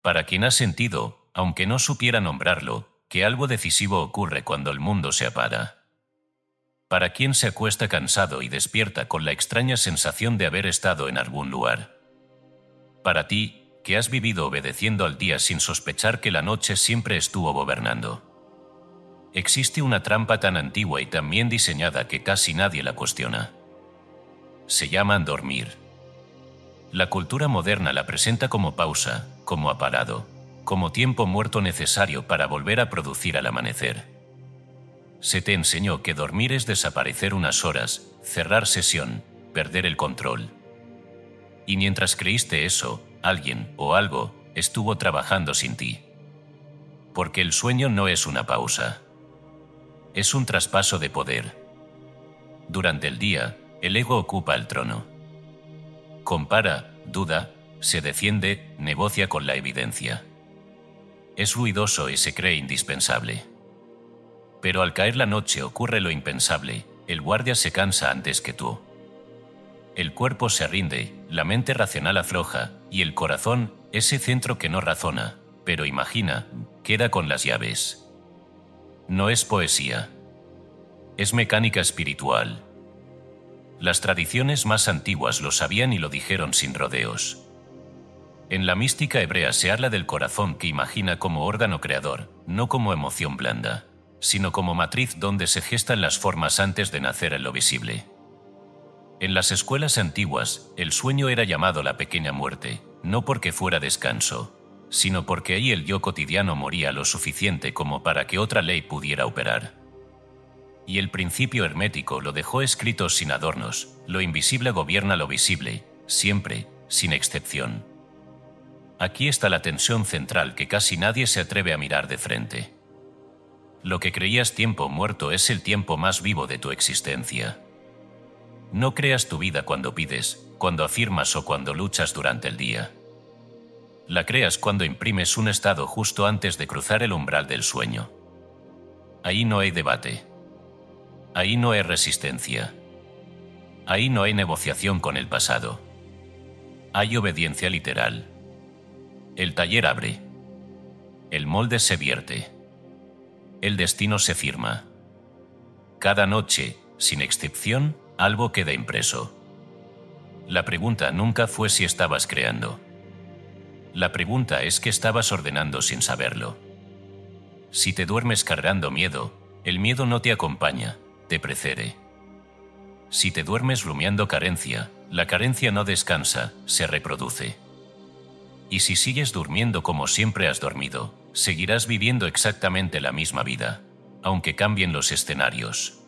Para quien ha sentido, aunque no supiera nombrarlo, que algo decisivo ocurre cuando el mundo se apaga. Para quien se acuesta cansado y despierta con la extraña sensación de haber estado en algún lugar. Para ti, que has vivido obedeciendo al día sin sospechar que la noche siempre estuvo gobernando. Existe una trampa tan antigua y tan bien diseñada que casi nadie la cuestiona. Se llama dormir. La cultura moderna la presenta como pausa, como aparado, como tiempo muerto necesario para volver a producir al amanecer. Se te enseñó que dormir es desaparecer unas horas, cerrar sesión, perder el control. Y mientras creíste eso, alguien o algo estuvo trabajando sin ti. Porque el sueño no es una pausa. Es un traspaso de poder. Durante el día, el ego ocupa el trono. Compara, duda, se defiende, negocia con la evidencia. Es ruidoso y se cree indispensable. Pero al caer la noche ocurre lo impensable, el guardia se cansa antes que tú. El cuerpo se rinde, la mente racional afloja, y el corazón, ese centro que no razona, pero imagina, queda con las llaves. No es poesía. Es mecánica espiritual. Las tradiciones más antiguas lo sabían y lo dijeron sin rodeos. En la mística hebrea se habla del corazón que imagina como órgano creador, no como emoción blanda, sino como matriz donde se gestan las formas antes de nacer en lo visible. En las escuelas antiguas, el sueño era llamado la pequeña muerte, no porque fuera descanso, sino porque ahí el yo cotidiano moría lo suficiente como para que otra ley pudiera operar. Y el principio hermético lo dejó escrito sin adornos: lo invisible gobierna lo visible, siempre, sin excepción. Aquí está la tensión central que casi nadie se atreve a mirar de frente. Lo que creías tiempo muerto es el tiempo más vivo de tu existencia. No creas tu vida cuando pides, cuando afirmas o cuando luchas durante el día. La creas cuando imprimes un estado justo antes de cruzar el umbral del sueño. Ahí no hay debate. Ahí no hay resistencia. Ahí no hay negociación con el pasado. Hay obediencia literal. El taller abre. El molde se vierte. El destino se firma. Cada noche, sin excepción, algo queda impreso. La pregunta nunca fue si estabas creando. La pregunta es qué estabas ordenando sin saberlo. Si te duermes cargando miedo, el miedo no te acompaña, te precede. Si te duermes rumiando carencia, la carencia no descansa, se reproduce. Y si sigues durmiendo como siempre has dormido, seguirás viviendo exactamente la misma vida, aunque cambien los escenarios.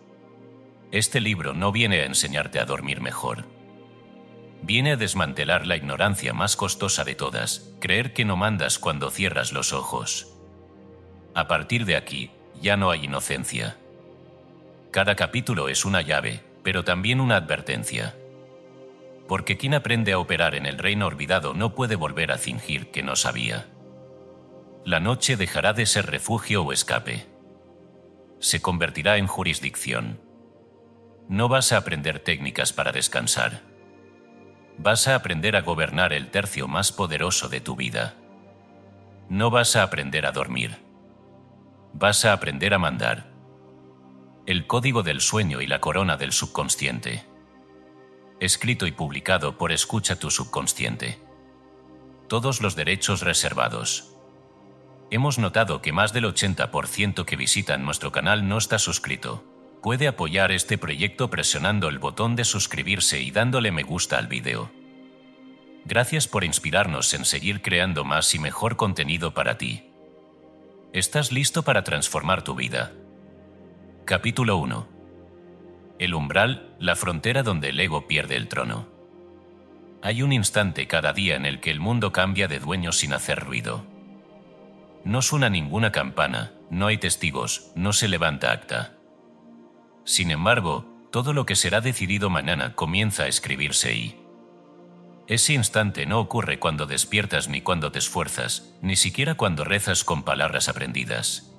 Este libro no viene a enseñarte a dormir mejor. Viene a desmantelar la ignorancia más costosa de todas, creer que no mandas cuando cierras los ojos. A partir de aquí, ya no hay inocencia. Cada capítulo es una llave, pero también una advertencia. Porque quien aprende a operar en el reino olvidado no puede volver a fingir que no sabía. La noche dejará de ser refugio o escape. Se convertirá en jurisdicción. No vas a aprender técnicas para descansar. Vas a aprender a gobernar el tercio más poderoso de tu vida. No vas a aprender a dormir. Vas a aprender a mandar. El código del sueño y la corona del subconsciente. Escrito y publicado por Escucha tu subconsciente. Todos los derechos reservados. Hemos notado que más del 80% que visitan nuestro canal no está suscrito. Puede apoyar este proyecto presionando el botón de suscribirse y dándole me gusta al vídeo. Gracias por inspirarnos en seguir creando más y mejor contenido para ti. ¿Estás listo para transformar tu vida? Capítulo 1. El umbral, la frontera donde el ego pierde el trono. Hay un instante cada día en el que el mundo cambia de dueño sin hacer ruido. No suena ninguna campana, no hay testigos, no se levanta acta. Sin embargo, todo lo que será decidido mañana comienza a escribirse ahí. Ese instante no ocurre cuando despiertas ni cuando te esfuerzas, ni siquiera cuando rezas con palabras aprendidas.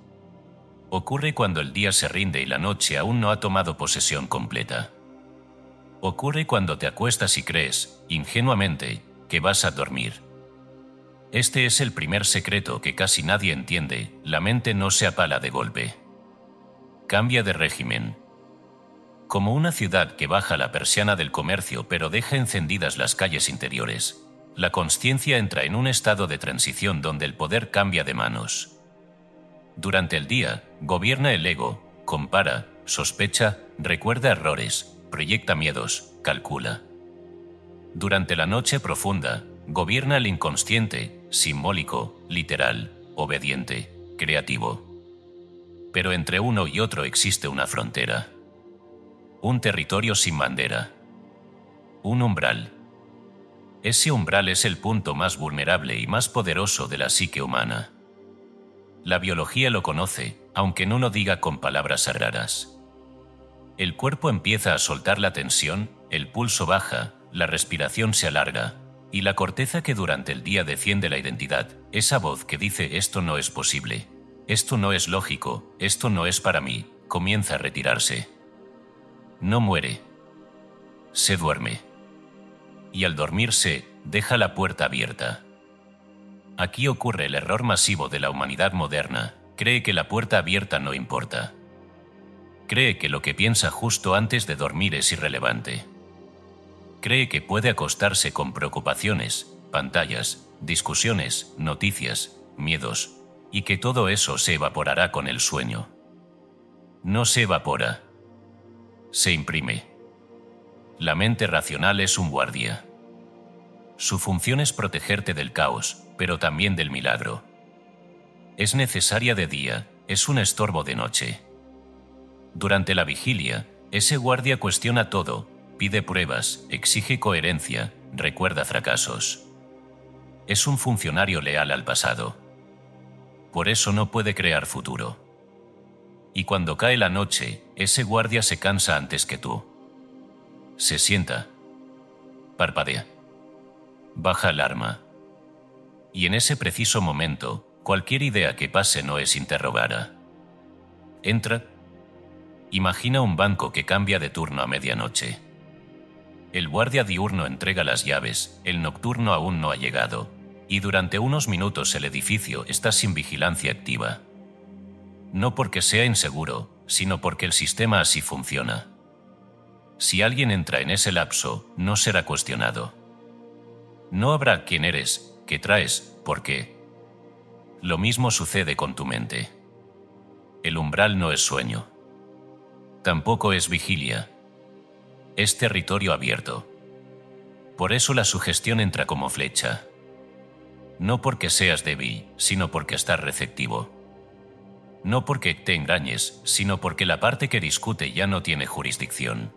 Ocurre cuando el día se rinde y la noche aún no ha tomado posesión completa. Ocurre cuando te acuestas y crees, ingenuamente, que vas a dormir. Este es el primer secreto que casi nadie entiende: la mente no se apala de golpe. Cambia de régimen. Como una ciudad que baja la persiana del comercio pero deja encendidas las calles interiores, la consciencia entra en un estado de transición donde el poder cambia de manos. Durante el día, gobierna el ego, compara, sospecha, recuerda errores, proyecta miedos, calcula. Durante la noche profunda, gobierna el inconsciente, simbólico, literal, obediente, creativo. Pero entre uno y otro existe una frontera. Un territorio sin bandera. Un umbral. Ese umbral es el punto más vulnerable y más poderoso de la psique humana. La biología lo conoce, aunque no lo diga con palabras raras. El cuerpo empieza a soltar la tensión, el pulso baja, la respiración se alarga, y la corteza que durante el día defiende la identidad, esa voz que dice esto no es posible, esto no es lógico, esto no es para mí, comienza a retirarse. No muere. Se duerme. Y al dormirse, deja la puerta abierta. Aquí ocurre el error masivo de la humanidad moderna: cree que la puerta abierta no importa. Cree que lo que piensa justo antes de dormir es irrelevante. Cree que puede acostarse con preocupaciones, pantallas, discusiones, noticias, miedos, y que todo eso se evaporará con el sueño. No se evapora. Se imprime. La mente racional es un guardia. Su función es protegerte del caos, pero también del milagro. Es necesaria de día, es un estorbo de noche. Durante la vigilia, ese guardia cuestiona todo, pide pruebas, exige coherencia, recuerda fracasos. Es un funcionario leal al pasado. Por eso no puede crear futuro. Y cuando cae la noche, ese guardia se cansa antes que tú. Se sienta. Parpadea. Baja el arma. Y en ese preciso momento, cualquier idea que pase no es interrogada. Entra. Imagina un banco que cambia de turno a medianoche. El guardia diurno entrega las llaves, el nocturno aún no ha llegado, y durante unos minutos el edificio está sin vigilancia activa. No porque sea inseguro, sino porque el sistema así funciona. Si alguien entra en ese lapso, no será cuestionado. No habrá quién eres, qué traes, por qué. Lo mismo sucede con tu mente. El umbral no es sueño. Tampoco es vigilia. Es territorio abierto. Por eso la sugestión entra como flecha. No porque seas débil, sino porque estás receptivo. No porque te engañes, sino porque la parte que discute ya no tiene jurisdicción.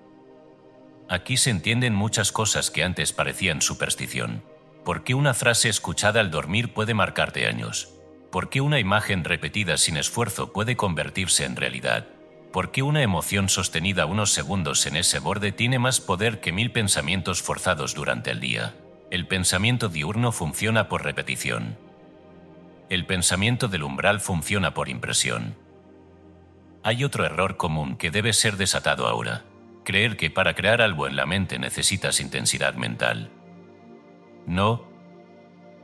Aquí se entienden muchas cosas que antes parecían superstición. ¿Por qué una frase escuchada al dormir puede marcarte años? ¿Por qué una imagen repetida sin esfuerzo puede convertirse en realidad? ¿Por qué una emoción sostenida unos segundos en ese borde tiene más poder que 1000 pensamientos forzados durante el día? El pensamiento diurno funciona por repetición. El pensamiento del umbral funciona por impresión. Hay otro error común que debe ser desatado ahora: creer que para crear algo en la mente necesitas intensidad mental. No.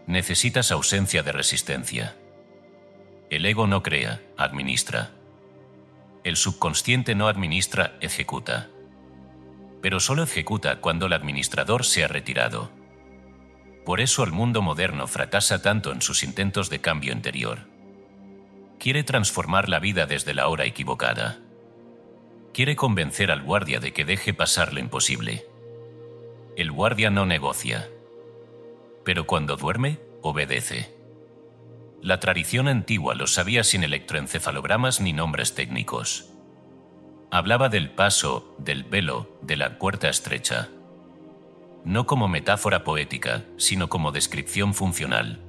Necesitas ausencia de resistencia. El ego no crea, administra. El subconsciente no administra, ejecuta. Pero solo ejecuta cuando el administrador se ha retirado. Por eso el mundo moderno fracasa tanto en sus intentos de cambio interior. Quiere transformar la vida desde la hora equivocada. Quiere convencer al guardia de que deje pasar lo imposible. El guardia no negocia. Pero cuando duerme, obedece. La tradición antigua lo sabía sin electroencefalogramas ni nombres técnicos. Hablaba del paso, del velo, de la puerta estrecha. No como metáfora poética, sino como descripción funcional.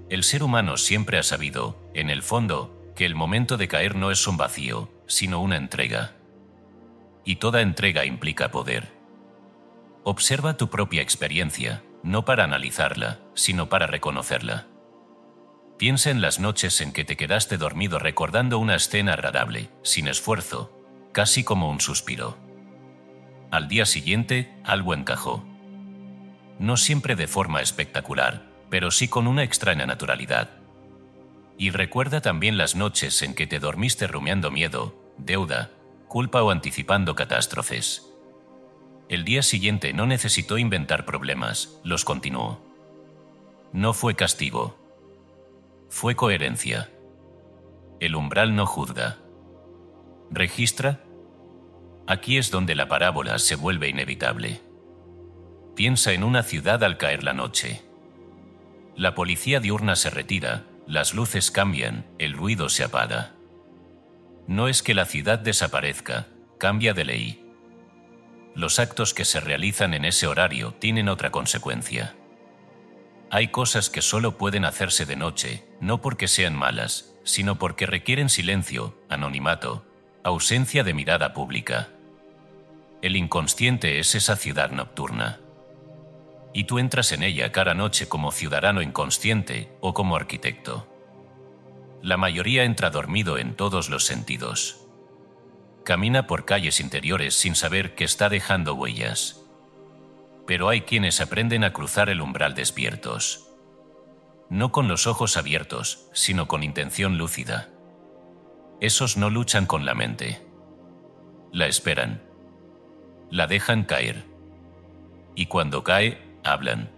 El ser humano siempre ha sabido, en el fondo, que el momento de caer no es un vacío, sino una entrega. Y toda entrega implica poder. Observa tu propia experiencia, no para analizarla, sino para reconocerla. Piensa en las noches en que te quedaste dormido recordando una escena agradable, sin esfuerzo, casi como un suspiro. Al día siguiente, algo encajó. No siempre de forma espectacular, pero sí con una extraña naturalidad. Y recuerda también las noches en que te dormiste rumiando miedo, deuda, culpa o anticipando catástrofes. El día siguiente no necesitó inventar problemas, los continuó. No fue castigo. Fue coherencia. El umbral no juzga. ¿Registra? Aquí es donde la parábola se vuelve inevitable. Piensa en una ciudad al caer la noche. La policía diurna se retira, las luces cambian, el ruido se apaga. No es que la ciudad desaparezca, cambia de ley. Los actos que se realizan en ese horario tienen otra consecuencia. Hay cosas que solo pueden hacerse de noche, no porque sean malas, sino porque requieren silencio, anonimato, ausencia de mirada pública. El inconsciente es esa ciudad nocturna. Y tú entras en ella cada noche como ciudadano inconsciente o como arquitecto. La mayoría entra dormido en todos los sentidos. Camina por calles interiores sin saber que está dejando huellas. Pero hay quienes aprenden a cruzar el umbral despiertos. No con los ojos abiertos, sino con intención lúcida. Esos no luchan con la mente. La esperan. La dejan caer. Y cuando cae, hablan.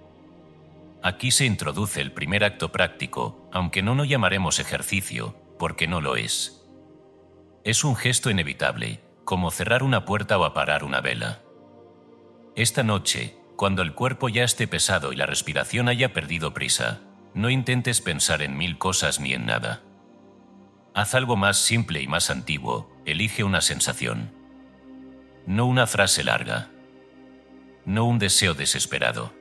Aquí se introduce el primer acto práctico, aunque no lo llamaremos ejercicio, porque no lo es. Es un gesto inevitable, como cerrar una puerta o apagar una vela. Esta noche, cuando el cuerpo ya esté pesado y la respiración haya perdido prisa, no intentes pensar en 1000 cosas ni en nada. Haz algo más simple y más antiguo, elige una sensación. No una frase larga. No un deseo desesperado.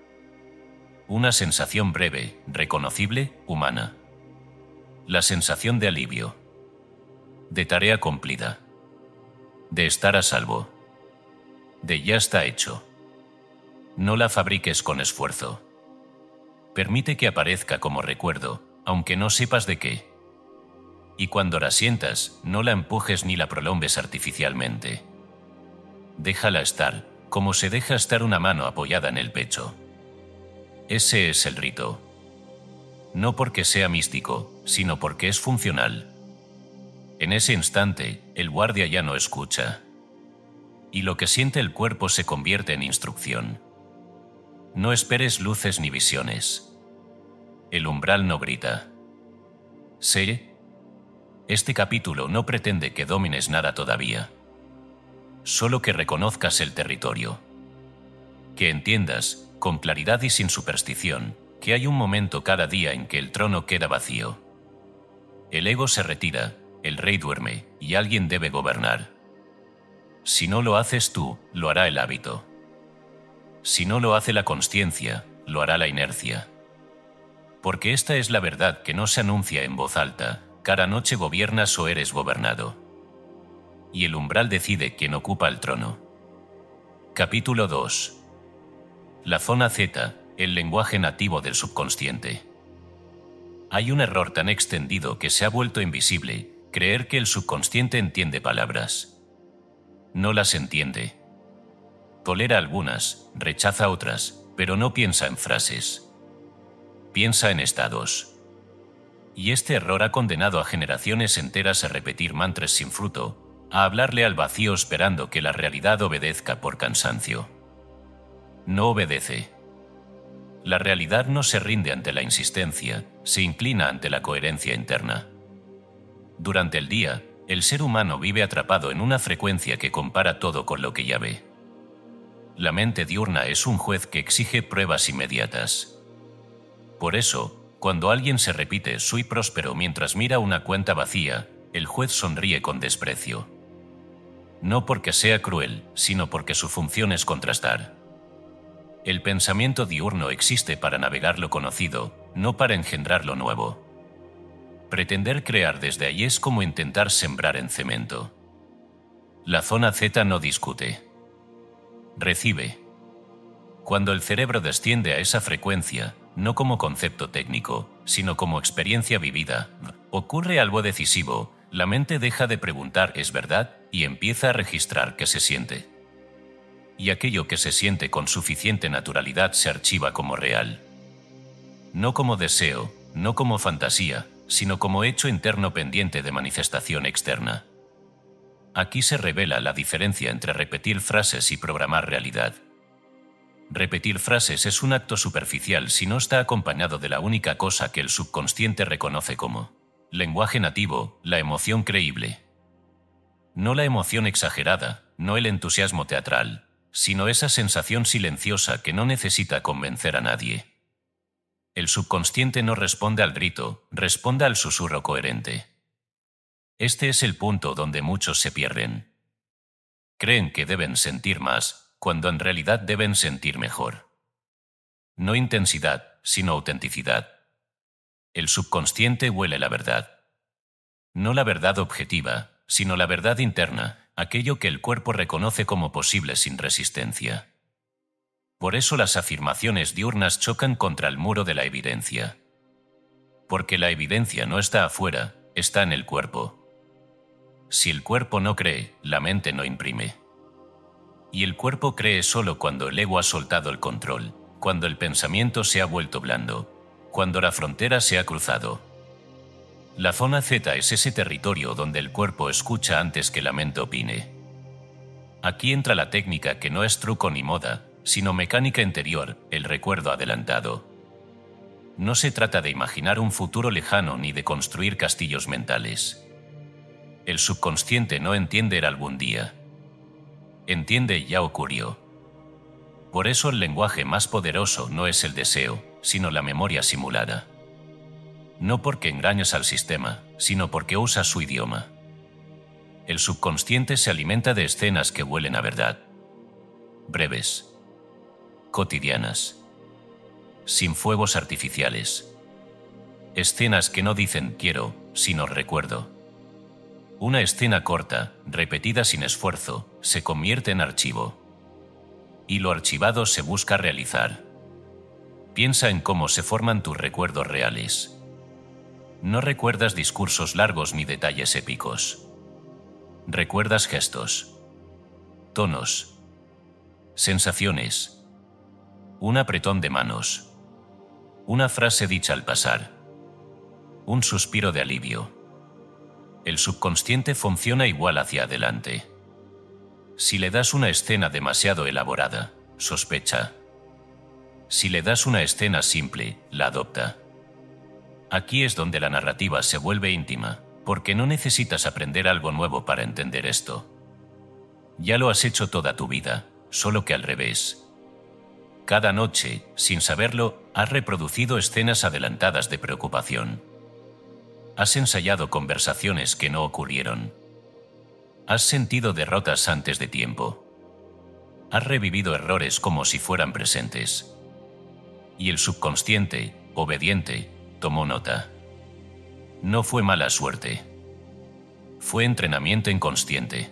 Una sensación breve, reconocible, humana. La sensación de alivio. De tarea cumplida. De estar a salvo. De ya está hecho. No la fabriques con esfuerzo. Permite que aparezca como recuerdo, aunque no sepas de qué. Y cuando la sientas, no la empujes ni la prolongues artificialmente. Déjala estar, como se deja estar una mano apoyada en el pecho. Ese es el rito. No porque sea místico, sino porque es funcional. En ese instante, el guardia ya no escucha. Y lo que siente el cuerpo se convierte en instrucción. No esperes luces ni visiones. El umbral no grita. Sé. Este capítulo no pretende que domines nada todavía. Solo que reconozcas el territorio. Que entiendas, con claridad y sin superstición, que hay un momento cada día en que el trono queda vacío. El ego se retira, el rey duerme, y alguien debe gobernar. Si no lo haces tú, lo hará el hábito. Si no lo hace la consciencia, lo hará la inercia. Porque esta es la verdad que no se anuncia en voz alta, cada noche gobiernas o eres gobernado. Y el umbral decide quién ocupa el trono. Capítulo 2. La zona Z, el lenguaje nativo del subconsciente. Hay un error tan extendido que se ha vuelto invisible, creer que el subconsciente entiende palabras. No las entiende. Tolera algunas, rechaza otras, pero no piensa en frases. Piensa en estados. Y este error ha condenado a generaciones enteras a repetir mantras sin fruto, a hablarle al vacío esperando que la realidad obedezca por cansancio. No obedece. La realidad no se rinde ante la insistencia, se inclina ante la coherencia interna. Durante el día, el ser humano vive atrapado en una frecuencia que compara todo con lo que ya ve. La mente diurna es un juez que exige pruebas inmediatas. Por eso, cuando alguien se repite «soy próspero» mientras mira una cuenta vacía, el juez sonríe con desprecio. No porque sea cruel, sino porque su función es contrastar. El pensamiento diurno existe para navegar lo conocido, no para engendrar lo nuevo. Pretender crear desde allí es como intentar sembrar en cemento. La zona Z no discute. Recibe. Cuando el cerebro desciende a esa frecuencia, no como concepto técnico, sino como experiencia vivida, ocurre algo decisivo, la mente deja de preguntar ¿es verdad? Y empieza a registrar qué se siente. Y aquello que se siente con suficiente naturalidad se archiva como real. no como deseo, no como fantasía, sino como hecho interno pendiente de manifestación externa. Aquí se revela la diferencia entre repetir frases y programar realidad. Repetir frases es un acto superficial si no está acompañado de la única cosa que el subconsciente reconoce como lenguaje nativo, la emoción creíble. No la emoción exagerada, no el entusiasmo teatral, sino esa sensación silenciosa que no necesita convencer a nadie. El subconsciente no responde al grito, responde al susurro coherente. Este es el punto donde muchos se pierden. Creen que deben sentir más, cuando en realidad deben sentir mejor. No intensidad, sino autenticidad. El subconsciente huele la verdad. No la verdad objetiva, sino la verdad interna, aquello que el cuerpo reconoce como posible sin resistencia. Por eso las afirmaciones diurnas chocan contra el muro de la evidencia. Porque la evidencia no está afuera, está en el cuerpo. Si el cuerpo no cree, la mente no imprime. Y el cuerpo cree solo cuando el ego ha soltado el control, cuando el pensamiento se ha vuelto blando, cuando la frontera se ha cruzado. La zona Z es ese territorio donde el cuerpo escucha antes que la mente opine. Aquí entra la técnica que no es truco ni moda, sino mecánica interior, el recuerdo adelantado. No se trata de imaginar un futuro lejano ni de construir castillos mentales. El subconsciente no entiende el algún día. Entiende ya ocurrió. Por eso el lenguaje más poderoso no es el deseo, sino la memoria simulada. No porque engañas al sistema, sino porque usas su idioma. El subconsciente se alimenta de escenas que huelen a verdad. Breves. Cotidianas. Sin fuegos artificiales. Escenas que no dicen quiero, sino recuerdo. Una escena corta, repetida sin esfuerzo, se convierte en archivo. Y lo archivado se busca realizar. Piensa en cómo se forman tus recuerdos reales. No recuerdas discursos largos ni detalles épicos. Recuerdas gestos, tonos, sensaciones, un apretón de manos, una frase dicha al pasar, un suspiro de alivio. El subconsciente funciona igual hacia adelante. Si le das una escena demasiado elaborada, sospecha. Si le das una escena simple, la adopta. Aquí es donde la narrativa se vuelve íntima, porque no necesitas aprender algo nuevo para entender esto. Ya lo has hecho toda tu vida, solo que al revés. Cada noche, sin saberlo, has reproducido escenas adelantadas de preocupación. Has ensayado conversaciones que no ocurrieron. Has sentido derrotas antes de tiempo. Has revivido errores como si fueran presentes. Y el subconsciente, obediente, tomó nota. No fue mala suerte. Fue entrenamiento inconsciente.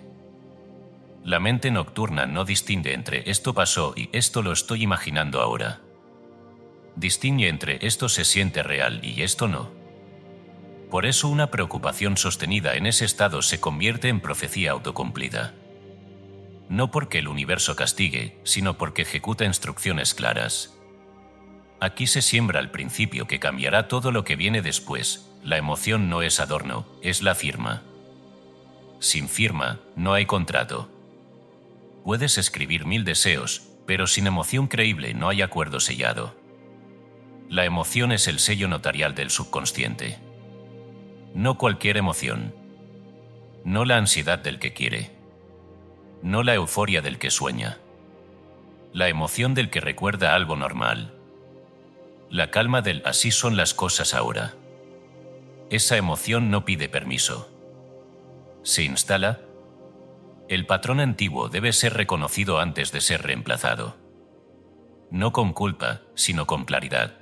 La mente nocturna no distingue entre esto pasó y esto lo estoy imaginando ahora. Distingue entre esto se siente real y esto no. Por eso una preocupación sostenida en ese estado se convierte en profecía autocumplida. No porque el universo castigue, sino porque ejecuta instrucciones claras. Aquí se siembra el principio que cambiará todo lo que viene después. La emoción no es adorno, es la firma. Sin firma, no hay contrato. Puedes escribir 1000 deseos, pero sin emoción creíble no hay acuerdo sellado. La emoción es el sello notarial del subconsciente. No cualquier emoción. No la ansiedad del que quiere. No la euforia del que sueña. La emoción del que recuerda algo normal. La calma del así son las cosas ahora. Esa emoción no pide permiso. Se instala. El patrón antiguo debe ser reconocido antes de ser reemplazado. No con culpa, sino con claridad.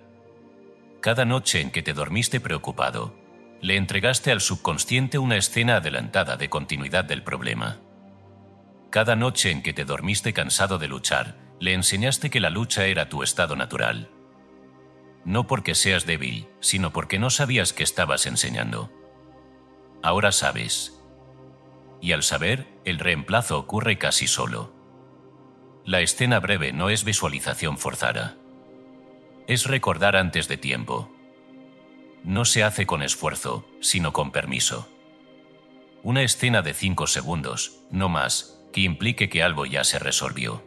Cada noche en que te dormiste preocupado, le entregaste al subconsciente una escena adelantada de continuidad del problema. Cada noche en que te dormiste cansado de luchar, le enseñaste que la lucha era tu estado natural. No porque seas débil, sino porque no sabías que estabas enseñando. Ahora sabes. Y al saber, el reemplazo ocurre casi solo. La escena breve no es visualización forzada. Es recordar antes de tiempo. No se hace con esfuerzo, sino con permiso. Una escena de 5 segundos, no más, que implique que algo ya se resolvió.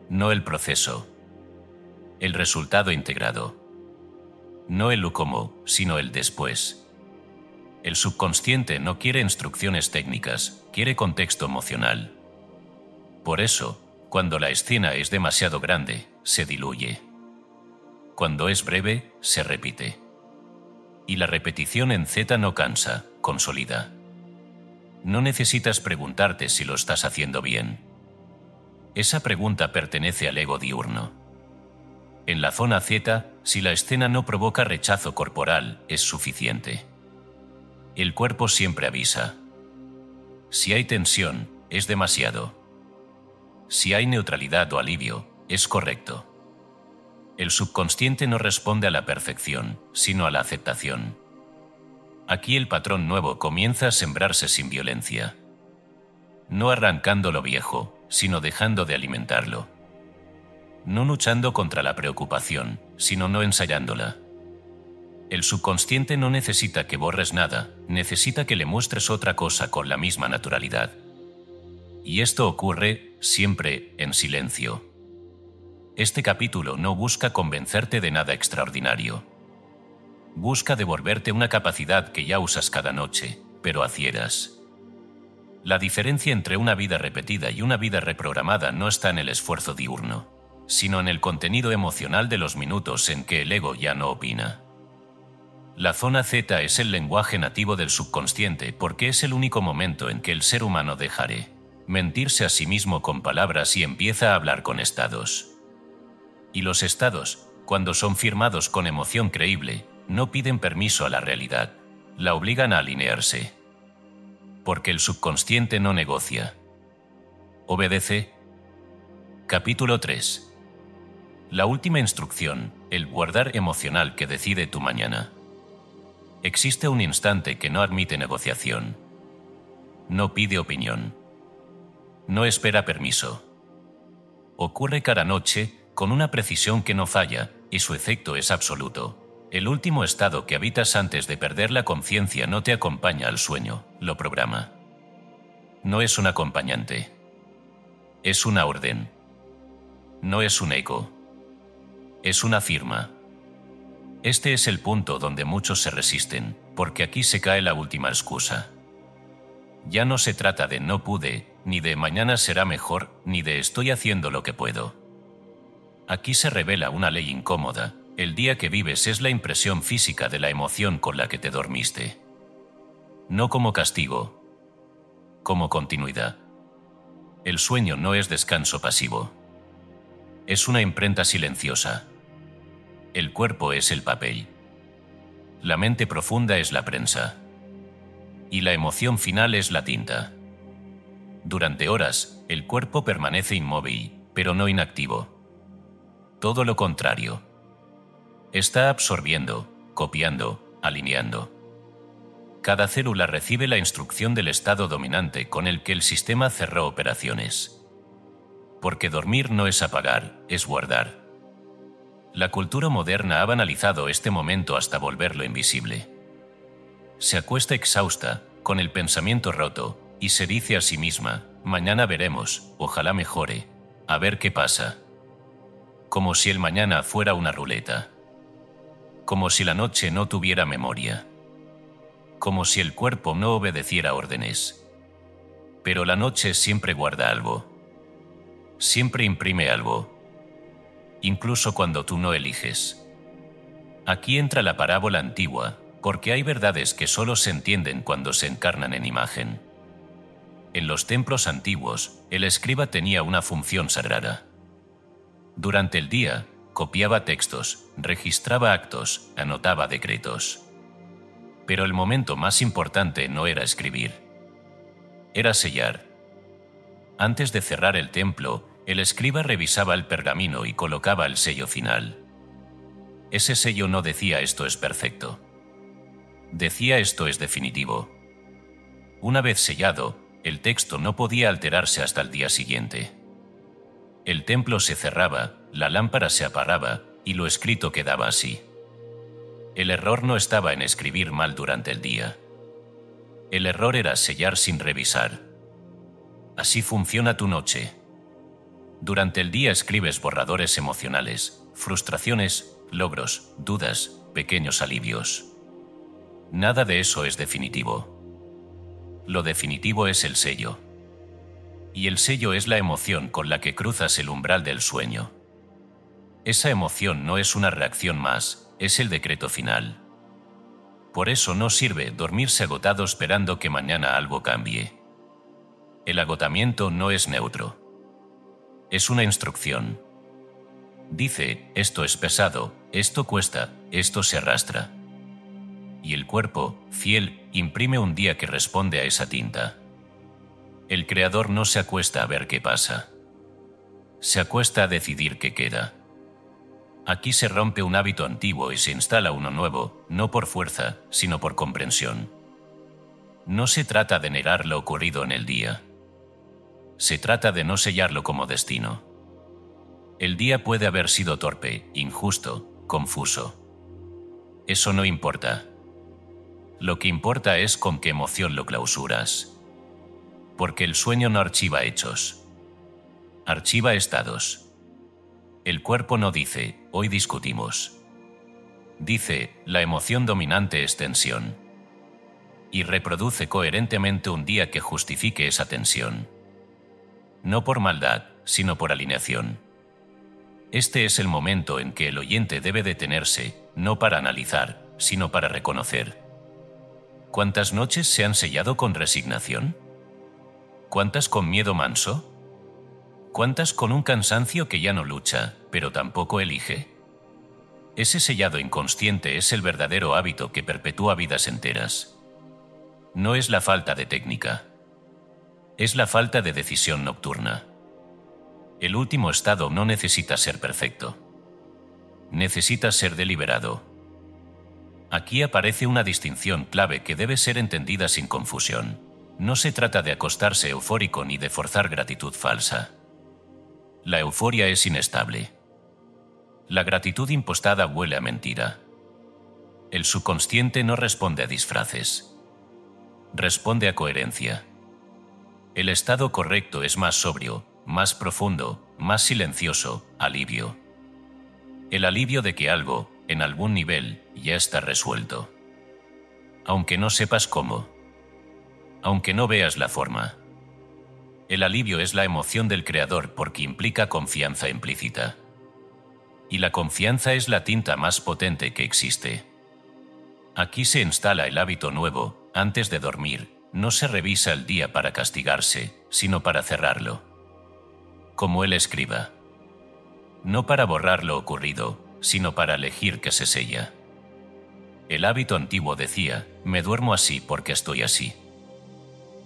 No el proceso. El resultado integrado. No el cómo, sino el después. El subconsciente no quiere instrucciones técnicas, quiere contexto emocional. Por eso, cuando la escena es demasiado grande, se diluye. Cuando es breve, se repite. Y la repetición en Z no cansa, consolida. No necesitas preguntarte si lo estás haciendo bien. Esa pregunta pertenece al ego diurno. En la zona Z, si la escena no provoca rechazo corporal, es suficiente. El cuerpo siempre avisa. Si hay tensión, es demasiado. Si hay neutralidad o alivio, es correcto. El subconsciente no responde a la perfección, sino a la aceptación. Aquí el patrón nuevo comienza a sembrarse sin violencia. No arrancando lo viejo, sino dejando de alimentarlo. No luchando contra la preocupación, sino no ensayándola. El subconsciente no necesita que borres nada, necesita que le muestres otra cosa con la misma naturalidad. Y esto ocurre, siempre, en silencio. Este capítulo no busca convencerte de nada extraordinario. Busca devolverte una capacidad que ya usas cada noche, pero a ciegas. La diferencia entre una vida repetida y una vida reprogramada no está en el esfuerzo diurno, sino en el contenido emocional de los minutos en que el ego ya no opina. La zona Z es el lenguaje nativo del subconsciente porque es el único momento en que el ser humano deja de mentirse a sí mismo con palabras y empieza a hablar con estados. Y los estados, cuando son firmados con emoción creíble, no piden permiso a la realidad, la obligan a alinearse. Porque el subconsciente no negocia. Obedece. Capítulo 3. La última instrucción, el guardar emocional que decide tu mañana. Existe un instante que no admite negociación. No pide opinión. No espera permiso. Ocurre cada noche con una precisión que no falla y su efecto es absoluto. El último estado que habitas antes de perder la conciencia no te acompaña al sueño, lo programa. No es un acompañante. Es una orden. No es un eco. Es una firma. Este es el punto donde muchos se resisten, porque aquí se cae la última excusa. Ya no se trata de no pude, ni de mañana será mejor, ni de estoy haciendo lo que puedo. Aquí se revela una ley incómoda. El día que vives es la impresión física de la emoción con la que te dormiste. No como castigo, como continuidad. El sueño no es descanso pasivo. Es una imprenta silenciosa. El cuerpo es el papel. La mente profunda es la prensa. Y la emoción final es la tinta. Durante horas, el cuerpo permanece inmóvil, pero no inactivo. Todo lo contrario. Está absorbiendo, copiando, alineando. Cada célula recibe la instrucción del estado dominante con el que el sistema cerró operaciones. Porque dormir no es apagar, es guardar. La cultura moderna ha banalizado este momento hasta volverlo invisible. Se acuesta exhausta, con el pensamiento roto, y se dice a sí misma, mañana veremos, ojalá mejore, a ver qué pasa. Como si el mañana fuera una ruleta. Como si la noche no tuviera memoria. Como si el cuerpo no obedeciera órdenes. Pero la noche siempre guarda algo. Siempre imprime algo. Incluso cuando tú no eliges. Aquí entra la parábola antigua, porque hay verdades que solo se entienden cuando se encarnan en imagen. En los templos antiguos, el escriba tenía una función sagrada. Durante el día, copiaba textos, registraba actos, anotaba decretos. Pero el momento más importante no era escribir. Era sellar. Antes de cerrar el templo, el escriba revisaba el pergamino y colocaba el sello final. Ese sello no decía esto es perfecto. Decía esto es definitivo. Una vez sellado, el texto no podía alterarse hasta el día siguiente. El templo se cerraba, la lámpara se apagaba y lo escrito quedaba así. El error no estaba en escribir mal durante el día. El error era sellar sin revisar. Así funciona tu noche. Durante el día escribes borradores emocionales, frustraciones, logros, dudas, pequeños alivios. Nada de eso es definitivo. Lo definitivo es el sello. Y el sello es la emoción con la que cruzas el umbral del sueño. Esa emoción no es una reacción más, es el decreto final. Por eso no sirve dormirse agotado esperando que mañana algo cambie. El agotamiento no es neutro. Es una instrucción. Dice, esto es pesado, esto cuesta, esto se arrastra. Y el cuerpo, fiel, imprime un día que responde a esa tinta. El creador no se acuesta a ver qué pasa. Se acuesta a decidir qué queda. Aquí se rompe un hábito antiguo y se instala uno nuevo, no por fuerza, sino por comprensión. No se trata de negar lo ocurrido en el día. Se trata de no sellarlo como destino. El día puede haber sido torpe, injusto, confuso. Eso no importa. Lo que importa es con qué emoción lo clausuras. Porque el sueño no archiva hechos. Archiva estados. El cuerpo no dice, hoy discutimos. Dice, la emoción dominante es tensión. Y reproduce coherentemente un día que justifique esa tensión. No por maldad, sino por alineación. Este es el momento en que el oyente debe detenerse, no para analizar, sino para reconocer. ¿Cuántas noches se han sellado con resignación? ¿Cuántas con miedo manso? ¿Cuántas con un cansancio que ya no lucha, pero tampoco elige? Ese sellado inconsciente es el verdadero hábito que perpetúa vidas enteras. No es la falta de técnica. Es la falta de decisión nocturna. El último estado no necesita ser perfecto. Necesita ser deliberado. Aquí aparece una distinción clave que debe ser entendida sin confusión. No se trata de acostarse eufórico ni de forzar gratitud falsa. La euforia es inestable. La gratitud impostada huele a mentira. El subconsciente no responde a disfraces. Responde a coherencia. El estado correcto es más sobrio, más profundo, más silencioso, alivio. El alivio de que algo, en algún nivel, ya está resuelto. Aunque no sepas cómo. Aunque no veas la forma. El alivio es la emoción del creador porque implica confianza implícita. Y la confianza es la tinta más potente que existe. Aquí se instala el hábito nuevo, antes de dormir, no se revisa el día para castigarse, sino para cerrarlo. Como él escriba. No para borrar lo ocurrido, sino para elegir que se sella. El hábito antiguo decía, me duermo así porque estoy así.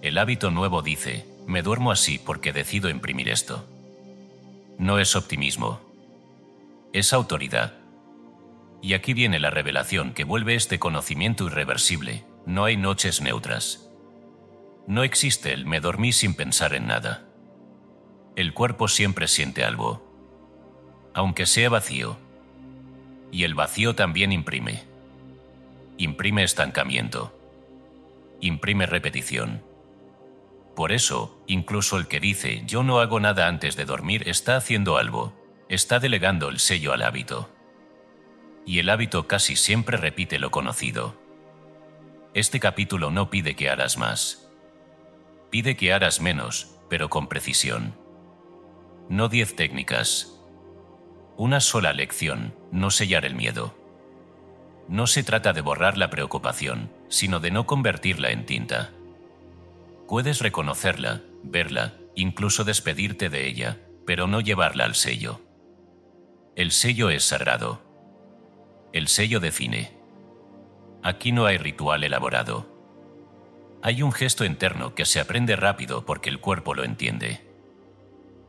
El hábito nuevo dice, me duermo así porque decido imprimir esto. No es optimismo. Es autoridad. Y aquí viene la revelación que vuelve este conocimiento irreversible. No hay noches neutras. No existe el me dormí sin pensar en nada. El cuerpo siempre siente algo. Aunque sea vacío. Y el vacío también imprime. Imprime estancamiento. Imprime repetición. Por eso, incluso el que dice yo no hago nada antes de dormir está haciendo algo, está delegando el sello al hábito. Y el hábito casi siempre repite lo conocido. Este capítulo no pide que harás más. Pide que harás menos, pero con precisión. No 10 técnicas. Una sola lección, no sellar el miedo. No se trata de borrar la preocupación, sino de no convertirla en tinta. Puedes reconocerla, verla, incluso despedirte de ella, pero no llevarla al sello. El sello es sagrado. El sello define. Aquí no hay ritual elaborado. Hay un gesto interno que se aprende rápido porque el cuerpo lo entiende.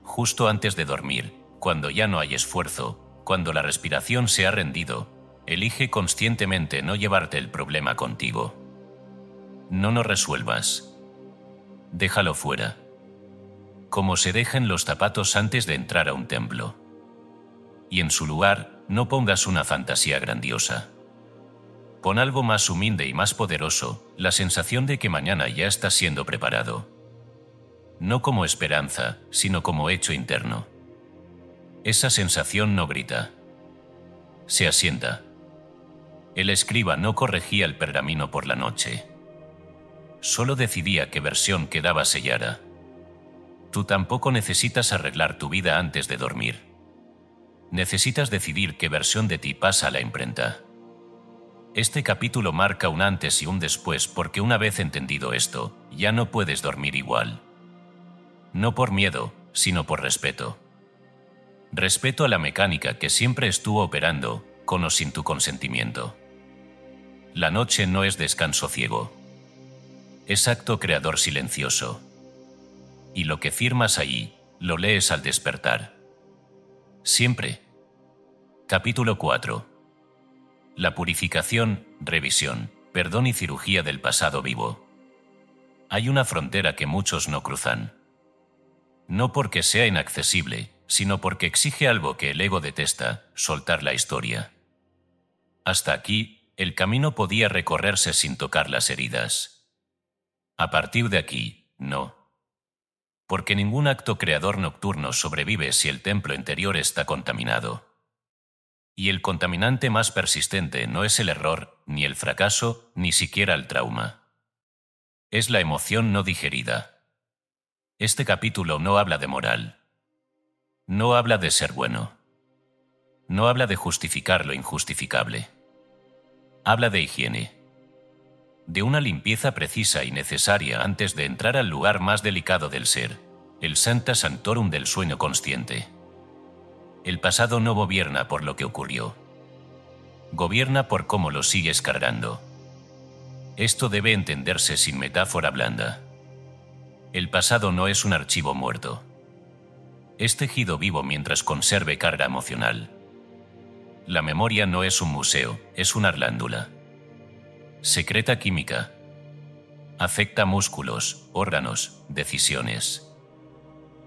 Justo antes de dormir, cuando ya no hay esfuerzo, cuando la respiración se ha rendido, elige conscientemente no llevarte el problema contigo. No lo resuelvas. Déjalo fuera. Como se dejan los zapatos antes de entrar a un templo. Y en su lugar, No pongas una fantasía grandiosa. Pon algo más humilde y más poderoso, la sensación de que mañana ya estás siendo preparado. No como esperanza, sino como hecho interno. Esa sensación no grita. Se asienta. El escriba no corregía el pergamino por la noche. Solo decidía qué versión quedaba sellada. Tú tampoco necesitas arreglar tu vida antes de dormir. Necesitas decidir qué versión de ti pasa a la imprenta. Este capítulo marca un antes y un después porque una vez entendido esto, ya no puedes dormir igual. No por miedo, sino por respeto. Respeto a la mecánica que siempre estuvo operando, con o sin tu consentimiento. La noche no es descanso ciego. Es acto creador silencioso. Y lo que firmas allí, lo lees al despertar. Siempre. Capítulo 4. La purificación, revisión, perdón y cirugía del pasado vivo. Hay una frontera que muchos no cruzan. No porque sea inaccesible, sino porque exige algo que el ego detesta, soltar la historia. Hasta aquí, el camino podía recorrerse sin tocar las heridas. A partir de aquí, no. Porque ningún acto creador nocturno sobrevive si el templo interior está contaminado. Y el contaminante más persistente no es el error, ni el fracaso, ni siquiera el trauma. Es la emoción no digerida. Este capítulo no habla de moral. No habla de ser bueno. No habla de justificar lo injustificable. Habla de higiene. De una limpieza precisa y necesaria antes de entrar al lugar más delicado del ser, el Sancta Sanctorum del sueño consciente. El pasado no gobierna por lo que ocurrió. Gobierna por cómo lo sigues cargando. Esto debe entenderse sin metáfora blanda. El pasado no es un archivo muerto. Es tejido vivo mientras conserve carga emocional. La memoria no es un museo, es una glándula. Secreta química. Afecta músculos, órganos, decisiones.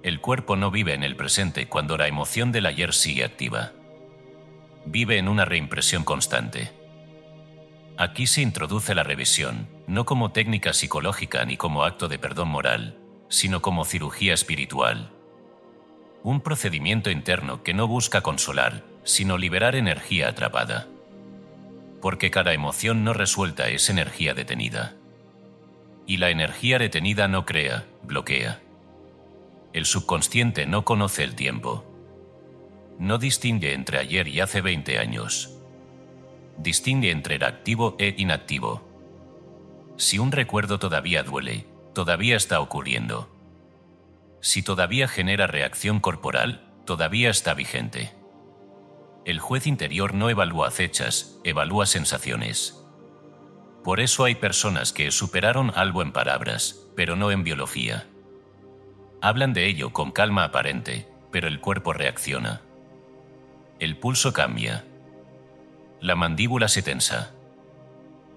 El cuerpo no vive en el presente cuando la emoción del ayer sigue activa. Vive en una reimpresión constante. Aquí se introduce la revisión, no como técnica psicológica ni como acto de perdón moral, sino como cirugía espiritual. Un procedimiento interno que no busca consolar, sino liberar energía atrapada. Porque cada emoción no resuelta es energía detenida. Y la energía detenida no crea, bloquea. El subconsciente no conoce el tiempo. No distingue entre ayer y hace 20 años. Distingue entre el activo e inactivo. Si un recuerdo todavía duele, todavía está ocurriendo. Si todavía genera reacción corporal, todavía está vigente. El juez interior no evalúa fechas, evalúa sensaciones. Por eso hay personas que superaron algo en palabras, pero no en biología. Hablan de ello con calma aparente, pero el cuerpo reacciona. El pulso cambia. La mandíbula se tensa.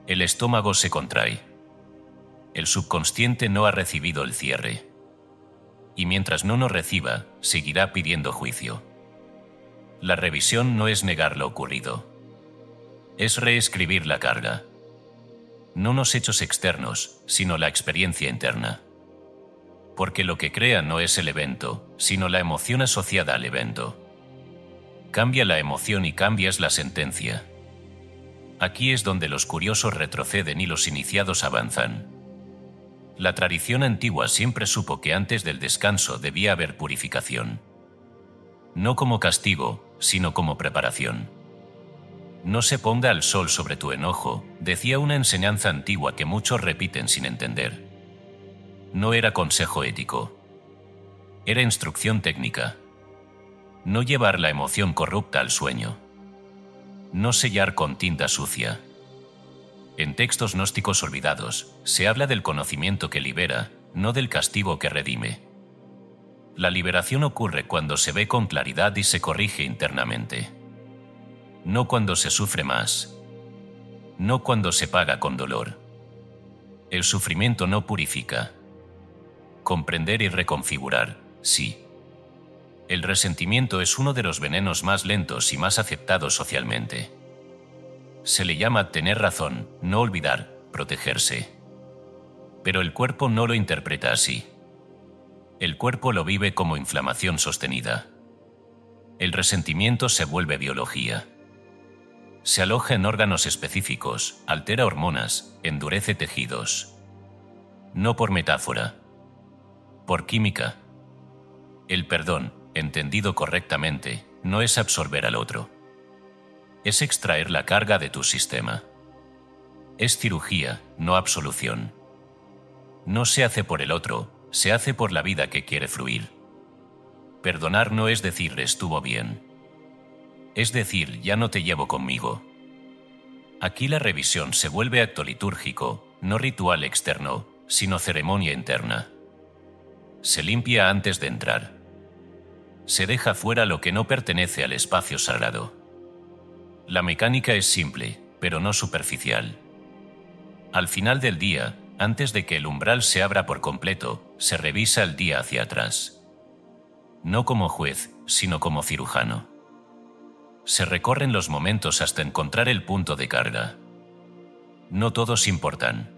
El estómago se contrae. El subconsciente no ha recibido el cierre. Y mientras no nos reciba, seguirá pidiendo juicio. La revisión no es negar lo ocurrido. Es reescribir la carga. No los hechos externos, sino la experiencia interna. Porque lo que crea no es el evento, sino la emoción asociada al evento. Cambia la emoción y cambias la sentencia. Aquí es donde los curiosos retroceden y los iniciados avanzan. La tradición antigua siempre supo que antes del descanso debía haber purificación. No como castigo, sino como preparación. No se ponga el sol sobre tu enojo, decía una enseñanza antigua que muchos repiten sin entender. No era consejo ético. Era instrucción técnica. No llevar la emoción corrupta al sueño. No sellar con tinta sucia. En textos gnósticos olvidados, se habla del conocimiento que libera, no del castigo que redime. La liberación ocurre cuando se ve con claridad y se corrige internamente. No cuando se sufre más. No cuando se paga con dolor. El sufrimiento no purifica. Comprender y reconfigurar, sí. El resentimiento es uno de los venenos más lentos y más aceptados socialmente. Se le llama tener razón, no olvidar, protegerse. Pero el cuerpo no lo interpreta así. El cuerpo lo vive como inflamación sostenida. El resentimiento se vuelve biología. Se aloja en órganos específicos, altera hormonas, endurece tejidos. No por metáfora. Por química. El perdón, entendido correctamente, no es absorber al otro. Es extraer la carga de tu sistema. Es cirugía, no absolución. No se hace por el otro, se hace por la vida que quiere fluir. Perdonar no es decir estuvo bien. Es decir, ya no te llevo conmigo. Aquí la revisión se vuelve acto litúrgico, no ritual externo, sino ceremonia interna. Se limpia antes de entrar. Se deja fuera lo que no pertenece al espacio sagrado. La mecánica es simple, pero no superficial. Al final del día, antes de que el umbral se abra por completo, se revisa el día hacia atrás. No como juez, sino como cirujano. Se recorren los momentos hasta encontrar el punto de carga. No todos importan.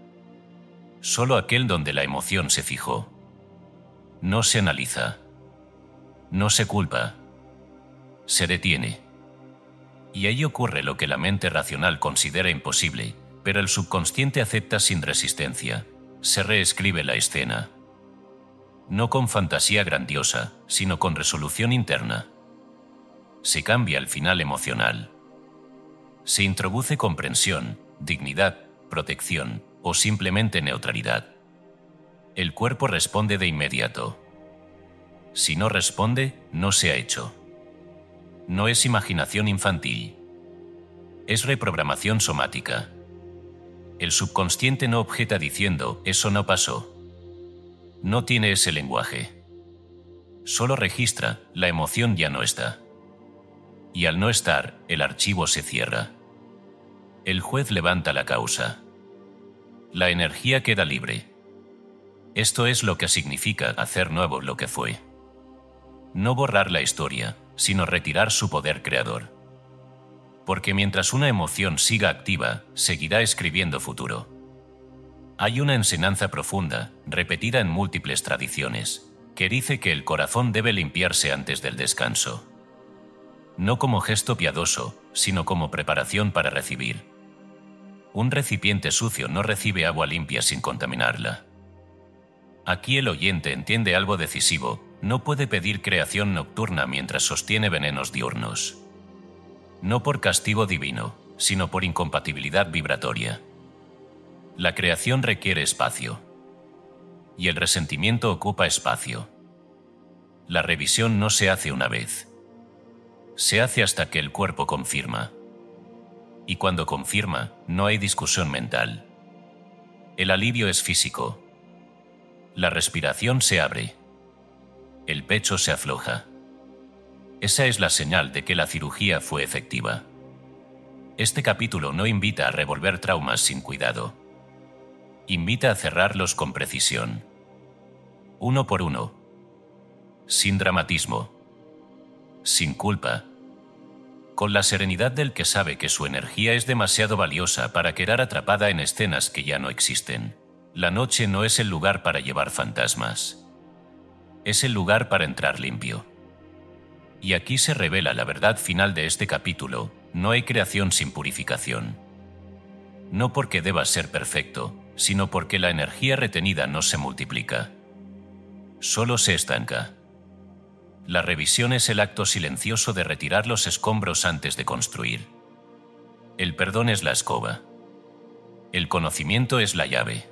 Solo aquel donde la emoción se fijó. No se analiza. No se culpa. Se detiene. Y ahí ocurre lo que la mente racional considera imposible, pero el subconsciente acepta sin resistencia. Se reescribe la escena. No con fantasía grandiosa, sino con resolución interna. Se cambia el final emocional. Se introduce comprensión, dignidad, protección o simplemente neutralidad. El cuerpo responde de inmediato. Si no responde, no se ha hecho. No es imaginación infantil. Es reprogramación somática. El subconsciente no objeta diciendo, eso no pasó. No tiene ese lenguaje. Solo registra, la emoción ya no está. Y al no estar, el archivo se cierra. El juez levanta la causa. La energía queda libre. Esto es lo que significa hacer nuevo lo que fue. No borrar la historia, sino retirar su poder creador. Porque mientras una emoción siga activa, seguirá escribiendo futuro. Hay una enseñanza profunda, repetida en múltiples tradiciones, que dice que el corazón debe limpiarse antes del descanso. No como gesto piadoso, sino como preparación para recibir. Un recipiente sucio no recibe agua limpia sin contaminarla. Aquí el oyente entiende algo decisivo, no puede pedir creación nocturna mientras sostiene venenos diurnos. No por castigo divino, sino por incompatibilidad vibratoria. La creación requiere espacio. Y el resentimiento ocupa espacio. La revisión no se hace una vez. Se hace hasta que el cuerpo confirma. Y cuando confirma, no hay discusión mental. El alivio es físico. La respiración se abre. El pecho se afloja. Esa es la señal de que la cirugía fue efectiva. Este capítulo no invita a revolver traumas sin cuidado. Invita a cerrarlos con precisión. Uno por uno. Sin dramatismo. Sin culpa. Con la serenidad del que sabe que su energía es demasiado valiosa para quedar atrapada en escenas que ya no existen. La noche no es el lugar para llevar fantasmas. Es el lugar para entrar limpio. Y aquí se revela la verdad final de este capítulo: no hay creación sin purificación. No porque deba ser perfecto, sino porque la energía retenida no se multiplica. Solo se estanca. La revisión es el acto silencioso de retirar los escombros antes de construir. El perdón es la escoba. El conocimiento es la llave.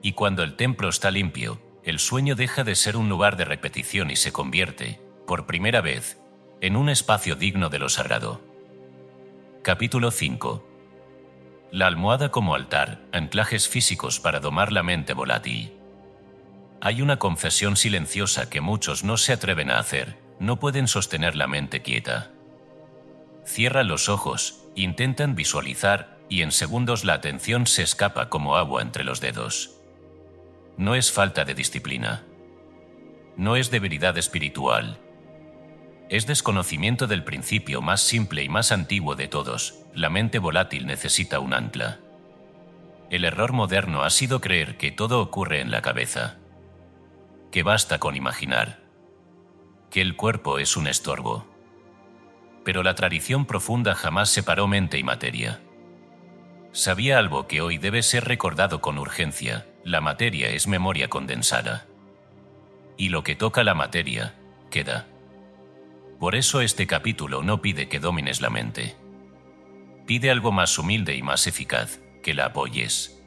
Y cuando el templo está limpio, el sueño deja de ser un lugar de repetición y se convierte, por primera vez, en un espacio digno de lo sagrado. Capítulo 5. La almohada como altar, anclajes físicos para domar la mente volátil. Hay una confesión silenciosa que muchos no se atreven a hacer, no pueden sostener la mente quieta. Cierran los ojos, intentan visualizar y en segundos la atención se escapa como agua entre los dedos. No es falta de disciplina. No es debilidad espiritual, Es desconocimiento del principio más simple y más antiguo de todos. La mente volátil necesita un ancla. El error moderno ha sido creer que todo ocurre en la cabeza, que basta con imaginar, que el cuerpo es un estorbo. Pero la tradición profunda jamás separó mente y materia. Sabía algo que hoy debe ser recordado con urgencia: la materia es memoria condensada. Y lo que toca la materia, queda. Por eso este capítulo no pide que domines la mente. Pide algo más humilde y más eficaz: que la apoyes.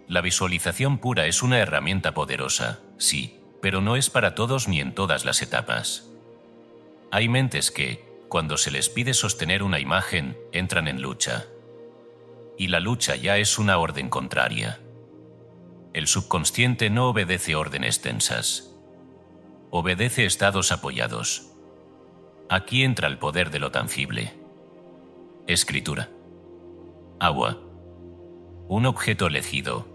La visualización pura es una herramienta poderosa, sí, pero no es para todos ni en todas las etapas. Hay mentes que, cuando se les pide sostener una imagen, entran en lucha. Y la lucha ya es una orden contraria. El subconsciente no obedece órdenes tensas. Obedece estados apoyados. Aquí entra el poder de lo tangible. Escritura. Agua. Un objeto elegido.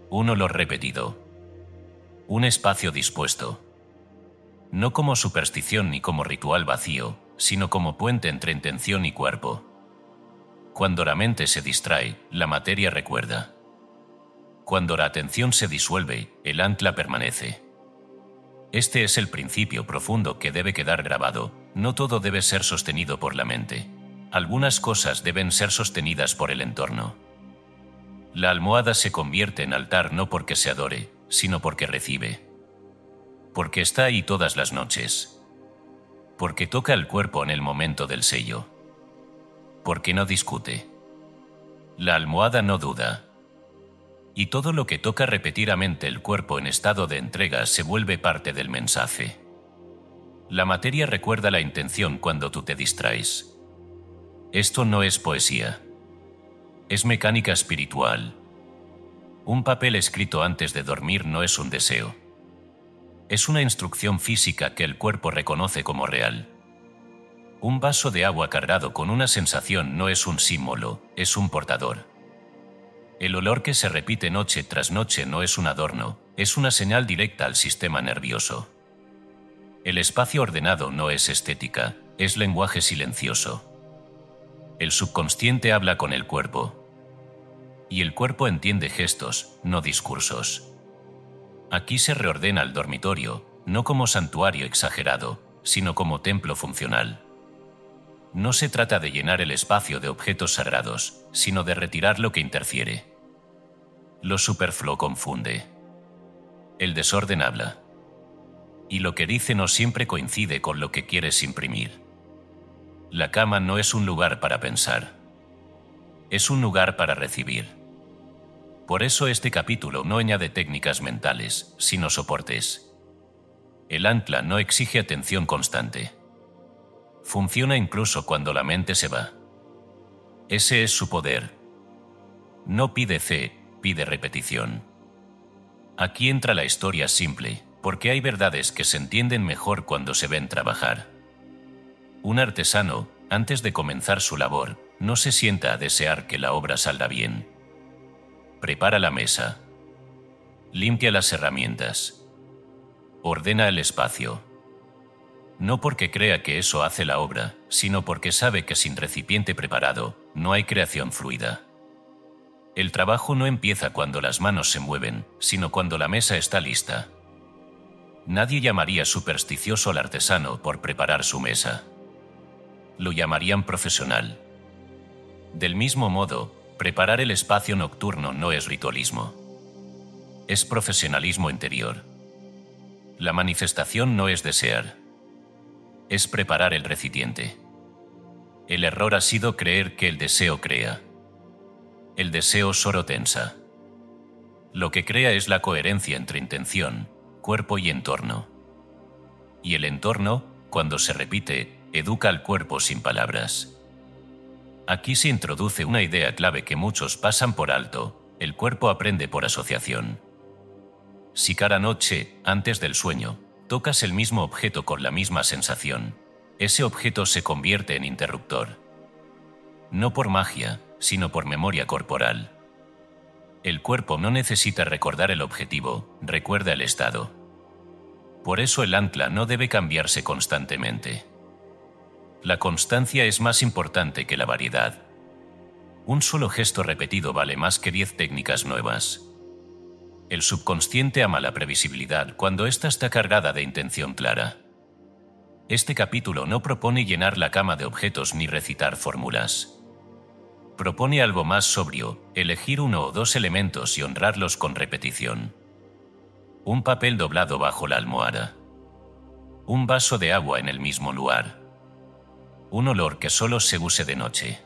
Un olor repetido. Un espacio dispuesto. No como superstición ni como ritual vacío, sino como puente entre intención y cuerpo. Cuando la mente se distrae, la materia recuerda. Cuando la atención se disuelve, el ancla permanece. Este es el principio profundo que debe quedar grabado. No todo debe ser sostenido por la mente. Algunas cosas deben ser sostenidas por el entorno. La almohada se convierte en altar no porque se adore, sino porque recibe. Porque está ahí todas las noches. Porque toca el cuerpo en el momento del sello. Porque no discute. La almohada no duda. Y todo lo que toca repetidamente el cuerpo en estado de entrega se vuelve parte del mensaje. La materia recuerda la intención cuando tú te distraes. Esto no es poesía. Es mecánica espiritual. Un papel escrito antes de dormir no es un deseo. Es una instrucción física que el cuerpo reconoce como real. Un vaso de agua cargado con una sensación no es un símbolo, es un portador. El olor que se repite noche tras noche no es un adorno, es una señal directa al sistema nervioso. El espacio ordenado no es estética, es lenguaje silencioso. El subconsciente habla con el cuerpo. Y el cuerpo entiende gestos, no discursos. Aquí se reordena el dormitorio, no como santuario exagerado, sino como templo funcional. No se trata de llenar el espacio de objetos sagrados, sino de retirar lo que interfiere. Lo superfluo confunde. El desorden habla. Y lo que dice no siempre coincide con lo que quieres imprimir. La cama no es un lugar para pensar. Es un lugar para recibir. Por eso este capítulo no añade técnicas mentales, sino soportes. El ancla no exige atención constante. Funciona incluso cuando la mente se va. Ese es su poder. No pide fe, pide repetición. Aquí entra la historia simple, porque hay verdades que se entienden mejor cuando se ven trabajar. Un artesano, antes de comenzar su labor, no se sienta a desear que la obra salga bien. Prepara la mesa. Limpia las herramientas. Ordena el espacio. No porque crea que eso hace la obra, sino porque sabe que sin recipiente preparado, no hay creación fluida. El trabajo no empieza cuando las manos se mueven, sino cuando la mesa está lista. Nadie llamaría supersticioso al artesano por preparar su mesa. Lo llamarían profesional. Del mismo modo, preparar el espacio nocturno no es ritualismo. Es profesionalismo interior. La manifestación no es desear. Es preparar el recipiente. El error ha sido creer que el deseo crea. El deseo solo tensa. Lo que crea es la coherencia entre intención, cuerpo y entorno. Y el entorno, cuando se repite, educa al cuerpo sin palabras. Aquí se introduce una idea clave que muchos pasan por alto: el cuerpo aprende por asociación. Si cada noche, antes del sueño, tocas el mismo objeto con la misma sensación, ese objeto se convierte en interruptor. No por magia, sino por memoria corporal. El cuerpo no necesita recordar el objetivo, recuerda el estado. Por eso el ancla no debe cambiarse constantemente. La constancia es más importante que la variedad. Un solo gesto repetido vale más que 10 técnicas nuevas. El subconsciente ama la previsibilidad cuando ésta está cargada de intención clara. Este capítulo no propone llenar la cama de objetos ni recitar fórmulas. Propone algo más sobrio, elegir 1 o 2 elementos y honrarlos con repetición. Un papel doblado bajo la almohada. Un vaso de agua en el mismo lugar. Un olor que solo se use de noche.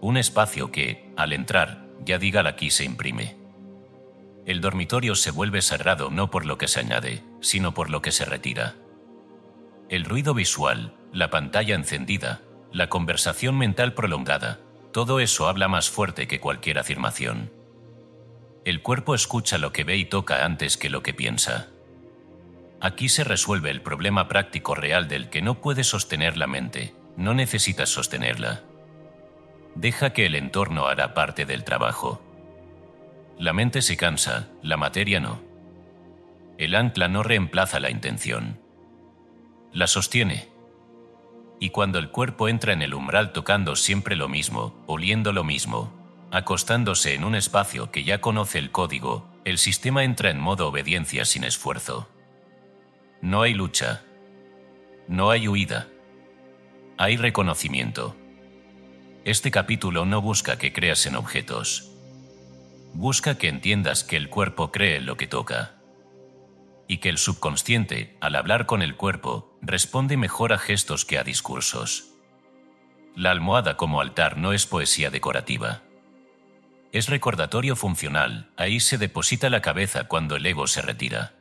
Un espacio que, al entrar, ya diga aquí se imprime. El dormitorio se vuelve sagrado no por lo que se añade, sino por lo que se retira. El ruido visual, la pantalla encendida, la conversación mental prolongada, todo eso habla más fuerte que cualquier afirmación. El cuerpo escucha lo que ve y toca antes que lo que piensa. Aquí se resuelve el problema práctico real del que no puede sostener la mente, no necesitas sostenerla. Deja que el entorno hará parte del trabajo. La mente se cansa, la materia no. El ancla no reemplaza la intención. La sostiene. Y cuando el cuerpo entra en el umbral tocando siempre lo mismo, oliendo lo mismo, acostándose en un espacio que ya conoce el código, el sistema entra en modo obediencia sin esfuerzo. No hay lucha. No hay huida. Hay reconocimiento. Este capítulo no busca que creas en objetos. Busca que entiendas que el cuerpo cree en lo que toca. Y que el subconsciente, al hablar con el cuerpo, responde mejor a gestos que a discursos. La almohada como altar no es poesía decorativa. Es recordatorio funcional, ahí se deposita la cabeza cuando el ego se retira.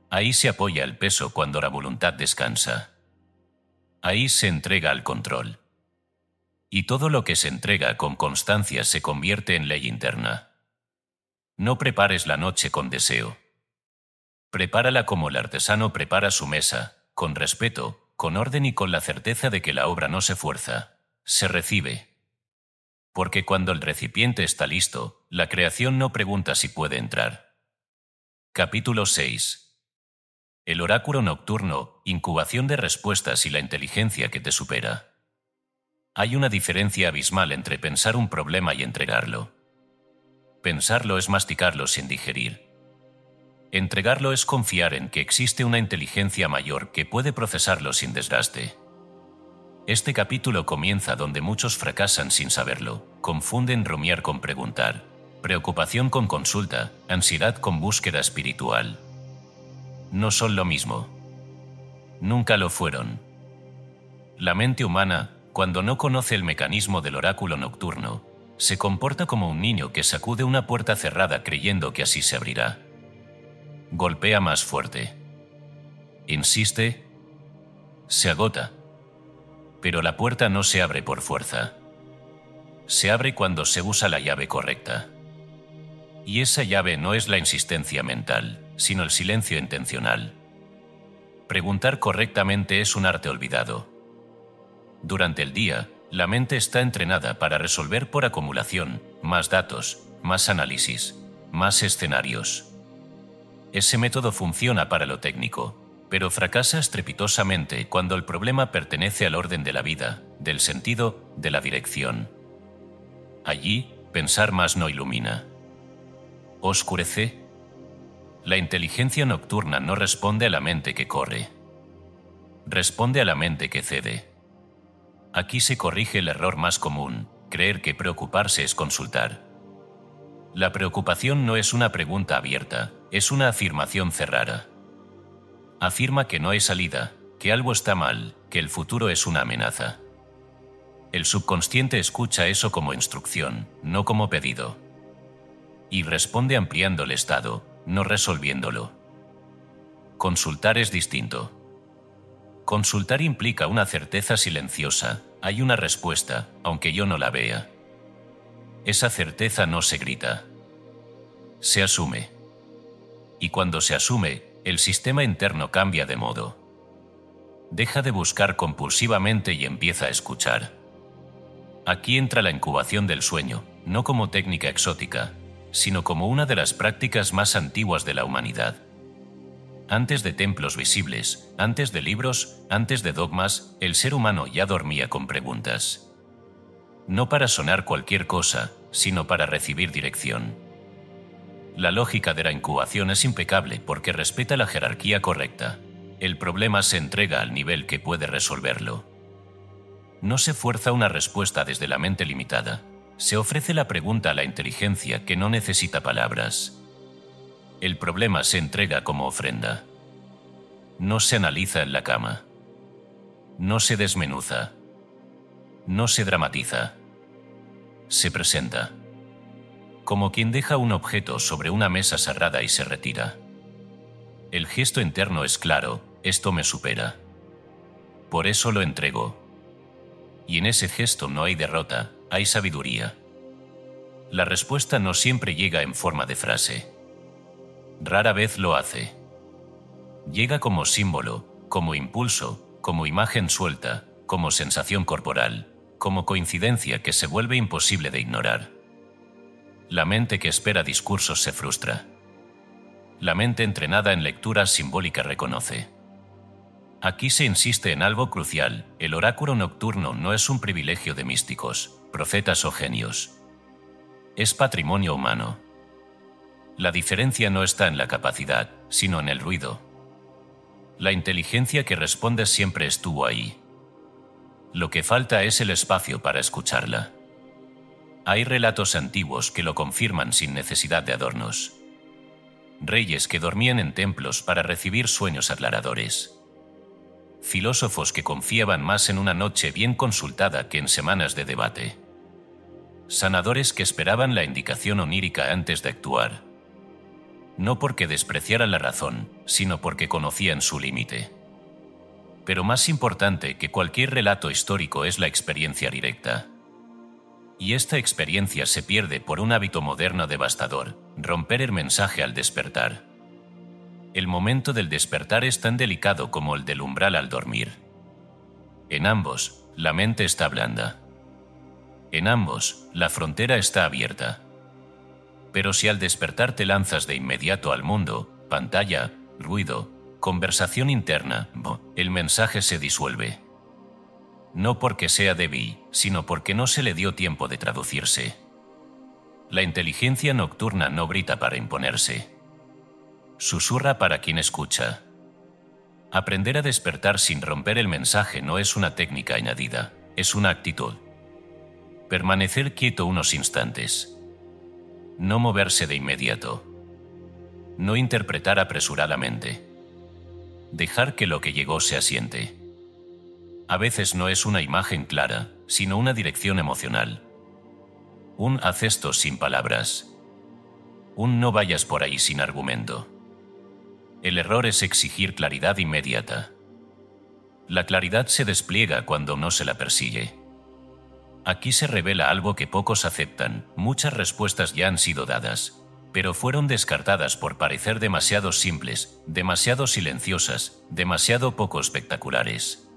Ahí se apoya el peso cuando la voluntad descansa. Ahí se entrega al control. Y todo lo que se entrega con constancia se convierte en ley interna. No prepares la noche con deseo. Prepárala como el artesano prepara su mesa, con respeto, con orden y con la certeza de que la obra no se fuerza, se recibe. Porque cuando el recipiente está listo, la creación no pregunta si puede entrar. Capítulo 6. El oráculo nocturno, incubación de respuestas y la inteligencia que te supera. Hay una diferencia abismal entre pensar un problema y entregarlo. Pensarlo es masticarlo sin digerir. Entregarlo es confiar en que existe una inteligencia mayor que puede procesarlo sin desgaste. Este capítulo comienza donde muchos fracasan sin saberlo, confunden rumiar con preguntar, preocupación con consulta, ansiedad con búsqueda espiritual. No son lo mismo. Nunca lo fueron. La mente humana, cuando no conoce el mecanismo del oráculo nocturno, se comporta como un niño que sacude una puerta cerrada creyendo que así se abrirá. Golpea más fuerte. Insiste. Se agota. Pero la puerta no se abre por fuerza. Se abre cuando se usa la llave correcta. Y esa llave no es la insistencia mental, sino el silencio intencional. Preguntar correctamente es un arte olvidado. Durante el día, la mente está entrenada para resolver por acumulación, más datos, más análisis, más escenarios. Ese método funciona para lo técnico, pero fracasa estrepitosamente cuando el problema pertenece al orden de la vida, del sentido, de la dirección. Allí, pensar más no ilumina. ¿Oscurece? La inteligencia nocturna no responde a la mente que corre. Responde a la mente que cede. Aquí se corrige el error más común, creer que preocuparse es consultar. La preocupación no es una pregunta abierta, es una afirmación cerrada. Afirma que no hay salida, que algo está mal, que el futuro es una amenaza. El subconsciente escucha eso como instrucción, no como pedido. Y responde ampliando el estado, no resolviéndolo. Consultar es distinto. Consultar implica una certeza silenciosa, hay una respuesta, aunque yo no la vea. Esa certeza no se grita. Se asume. Y cuando se asume, el sistema interno cambia de modo. Deja de buscar compulsivamente y empieza a escuchar. Aquí entra la incubación del sueño, no como técnica exótica, sino como una de las prácticas más antiguas de la humanidad. Antes de templos visibles, antes de libros, antes de dogmas, el ser humano ya dormía con preguntas. No para sonar cualquier cosa, sino para recibir dirección. La lógica de la incubación es impecable porque respeta la jerarquía correcta. El problema se entrega al nivel que puede resolverlo. No se fuerza una respuesta desde la mente limitada. Se ofrece la pregunta a la inteligencia que no necesita palabras. El problema se entrega como ofrenda. No se analiza en la cama. No se desmenuza. No se dramatiza. Se presenta. Como quien deja un objeto sobre una mesa cerrada y se retira. El gesto interno es claro: esto me supera. Por eso lo entrego. Y en ese gesto no hay derrota, hay sabiduría. La respuesta no siempre llega en forma de frase. Rara vez lo hace. Llega como símbolo, como impulso, como imagen suelta, como sensación corporal, como coincidencia que se vuelve imposible de ignorar. La mente que espera discursos se frustra. La mente entrenada en lectura simbólica reconoce. Aquí se insiste en algo crucial: el oráculo nocturno no es un privilegio de místicos, profetas o genios. Es patrimonio humano. La diferencia no está en la capacidad, sino en el ruido. La inteligencia que responde siempre estuvo ahí. Lo que falta es el espacio para escucharla. Hay relatos antiguos que lo confirman sin necesidad de adornos. Reyes que dormían en templos para recibir sueños aclaradores. Filósofos que confiaban más en una noche bien consultada que en semanas de debate. Sanadores que esperaban la indicación onírica antes de actuar. No porque despreciaran la razón, sino porque conocían su límite. Pero más importante que cualquier relato histórico es la experiencia directa. Y esta experiencia se pierde por un hábito moderno devastador: romper el mensaje al despertar. El momento del despertar es tan delicado como el del umbral al dormir. En ambos, la mente está blanda. En ambos, la frontera está abierta. Pero si al despertar te lanzas de inmediato al mundo, pantalla, ruido, conversación interna, el mensaje se disuelve. No porque sea débil, sino porque no se le dio tiempo de traducirse. La inteligencia nocturna no grita para imponerse. Susurra para quien escucha. Aprender a despertar sin romper el mensaje no es una técnica añadida, es una actitud. Permanecer quieto unos instantes. No moverse de inmediato. No interpretar apresuradamente. Dejar que lo que llegó se asiente. A veces no es una imagen clara, sino una dirección emocional. Un haz esto sin palabras. Un no vayas por ahí sin argumento. El error es exigir claridad inmediata. La claridad se despliega cuando no se la persigue. Aquí se revela algo que pocos aceptan: muchas respuestas ya han sido dadas, pero fueron descartadas por parecer demasiado simples, demasiado silenciosas, demasiado poco espectaculares.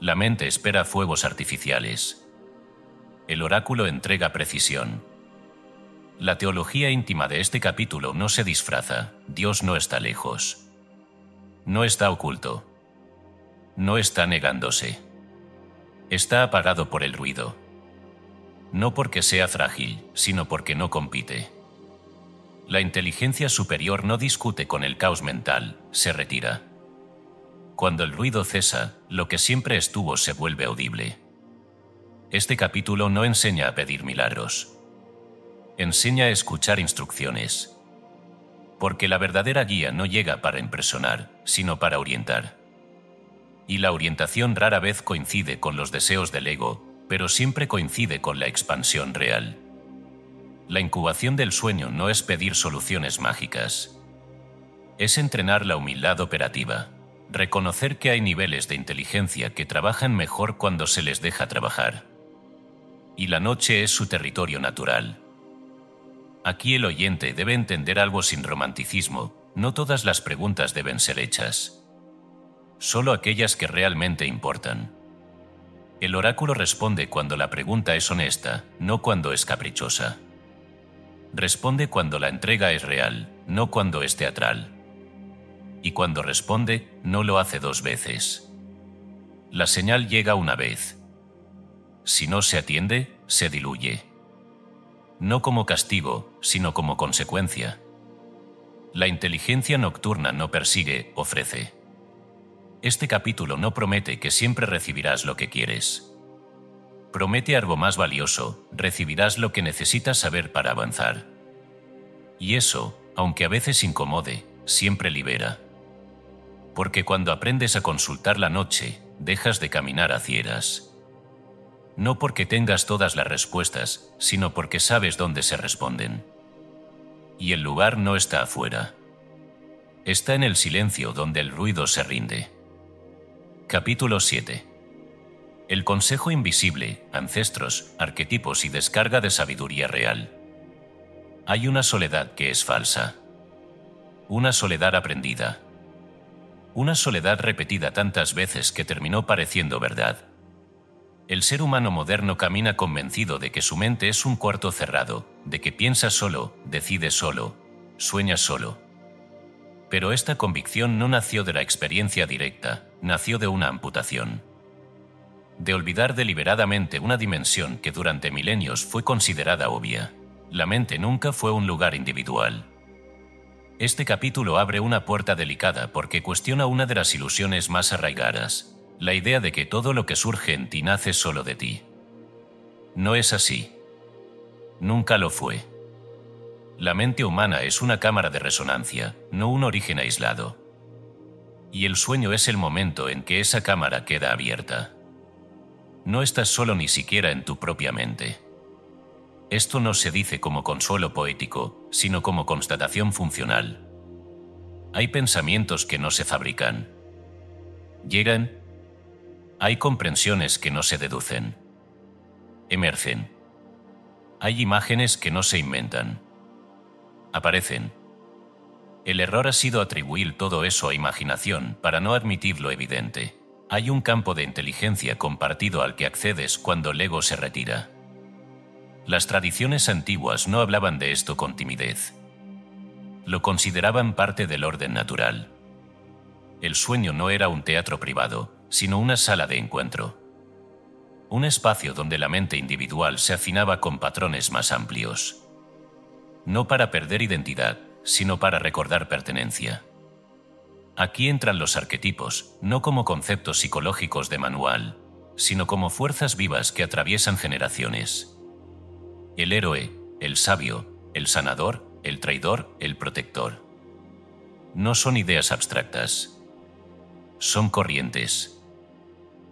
La mente espera fuegos artificiales. El oráculo entrega precisión. La teología íntima de este capítulo no se disfraza: Dios no está lejos. No está oculto. No está negándose. Está apagado por el ruido. No porque sea frágil, sino porque no compite. La inteligencia superior no discute con el caos mental, se retira. Cuando el ruido cesa, lo que siempre estuvo se vuelve audible. Este capítulo no enseña a pedir milagros. Enseña a escuchar instrucciones. Porque la verdadera guía no llega para impresionar, sino para orientar. Y la orientación rara vez coincide con los deseos del ego, pero siempre coincide con la expansión real. La incubación del sueño no es pedir soluciones mágicas. Es entrenar la humildad operativa, reconocer que hay niveles de inteligencia que trabajan mejor cuando se les deja trabajar. Y la noche es su territorio natural. Aquí el oyente debe entender algo sin romanticismo: no todas las preguntas deben ser hechas. Solo aquellas que realmente importan. El oráculo responde cuando la pregunta es honesta, no cuando es caprichosa. Responde cuando la entrega es real, no cuando es teatral. y cuando responde, no lo hace 2 veces. La señal llega una vez. Si no se atiende, se diluye. No como castigo, sino como consecuencia. La inteligencia nocturna no persigue, ofrece. Este capítulo no promete que siempre recibirás lo que quieres. Promete algo más valioso, recibirás lo que necesitas saber para avanzar. Y eso, aunque a veces incomode, siempre libera. Porque cuando aprendes a consultar la noche, dejas de caminar a ciegas. No porque tengas todas las respuestas, sino porque sabes dónde se responden. Y el lugar no está afuera. Está en el silencio donde el ruido se rinde. Capítulo 7. El consejo invisible, ancestros, arquetipos y descarga de sabiduría real. Hay una soledad que es falsa. Una soledad aprendida. Una soledad repetida tantas veces que terminó pareciendo verdad. El ser humano moderno camina convencido de que su mente es un cuarto cerrado, de que piensa solo, decide solo, sueña solo. Pero esta convicción no nació de la experiencia directa, nació de una amputación. De olvidar deliberadamente una dimensión que durante milenios fue considerada obvia. La mente nunca fue un lugar individual. Este capítulo abre una puerta delicada porque cuestiona una de las ilusiones más arraigadas. La idea de que todo lo que surge en ti nace solo de ti. No es así. Nunca lo fue. La mente humana es una cámara de resonancia, no un origen aislado. Y el sueño es el momento en que esa cámara queda abierta. No estás solo ni siquiera en tu propia mente. Esto no se dice como consuelo poético, sino como constatación funcional. Hay pensamientos que no se fabrican. Llegan. Hay comprensiones que no se deducen. Emergen. Hay imágenes que no se inventan. Aparecen. El error ha sido atribuir todo eso a imaginación para no admitir lo evidente. Hay un campo de inteligencia compartido al que accedes cuando el ego se retira. Las tradiciones antiguas no hablaban de esto con timidez. Lo consideraban parte del orden natural. El sueño no era un teatro privado, sino una sala de encuentro. Un espacio donde la mente individual se afinaba con patrones más amplios. No para perder identidad, sino para recordar pertenencia. Aquí entran los arquetipos, no como conceptos psicológicos de manual, sino como fuerzas vivas que atraviesan generaciones. El héroe, el sabio, el sanador, el traidor, el protector. No son ideas abstractas. Son corrientes.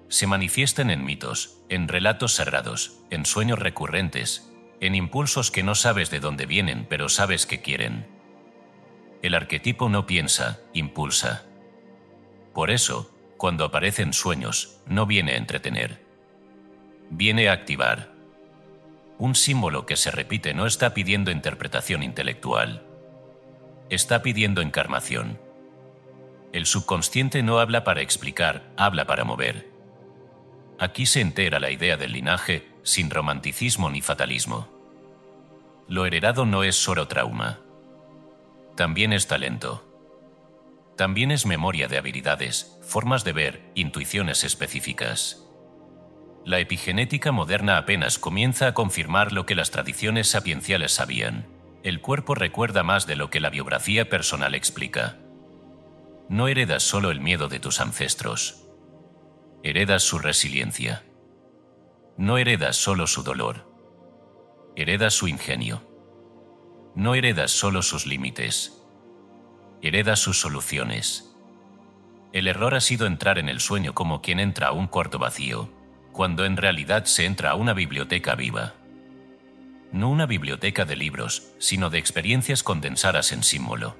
Se manifiestan en mitos, en relatos sagrados, en sueños recurrentes, en impulsos que no sabes de dónde vienen, pero sabes que quieren. El arquetipo no piensa, impulsa. Por eso, cuando aparecen sueños, no viene a entretener. Viene a activar. Un símbolo que se repite no está pidiendo interpretación intelectual. Está pidiendo encarnación. El subconsciente no habla para explicar, habla para mover. Aquí se entera la idea del linaje, sin romanticismo ni fatalismo. Lo heredado no es solo trauma. También es talento. También es memoria de habilidades, formas de ver, intuiciones específicas. La epigenética moderna apenas comienza a confirmar lo que las tradiciones sapienciales sabían. El cuerpo recuerda más de lo que la biografía personal explica. No heredas solo el miedo de tus ancestros. Heredas su resiliencia. No heredas solo su dolor. Heredas su ingenio. No heredas solo sus límites. Heredas sus soluciones. El error ha sido entrar en el sueño como quien entra a un cuarto vacío, cuando en realidad se entra a una biblioteca viva. No una biblioteca de libros, sino de experiencias condensadas en símbolo.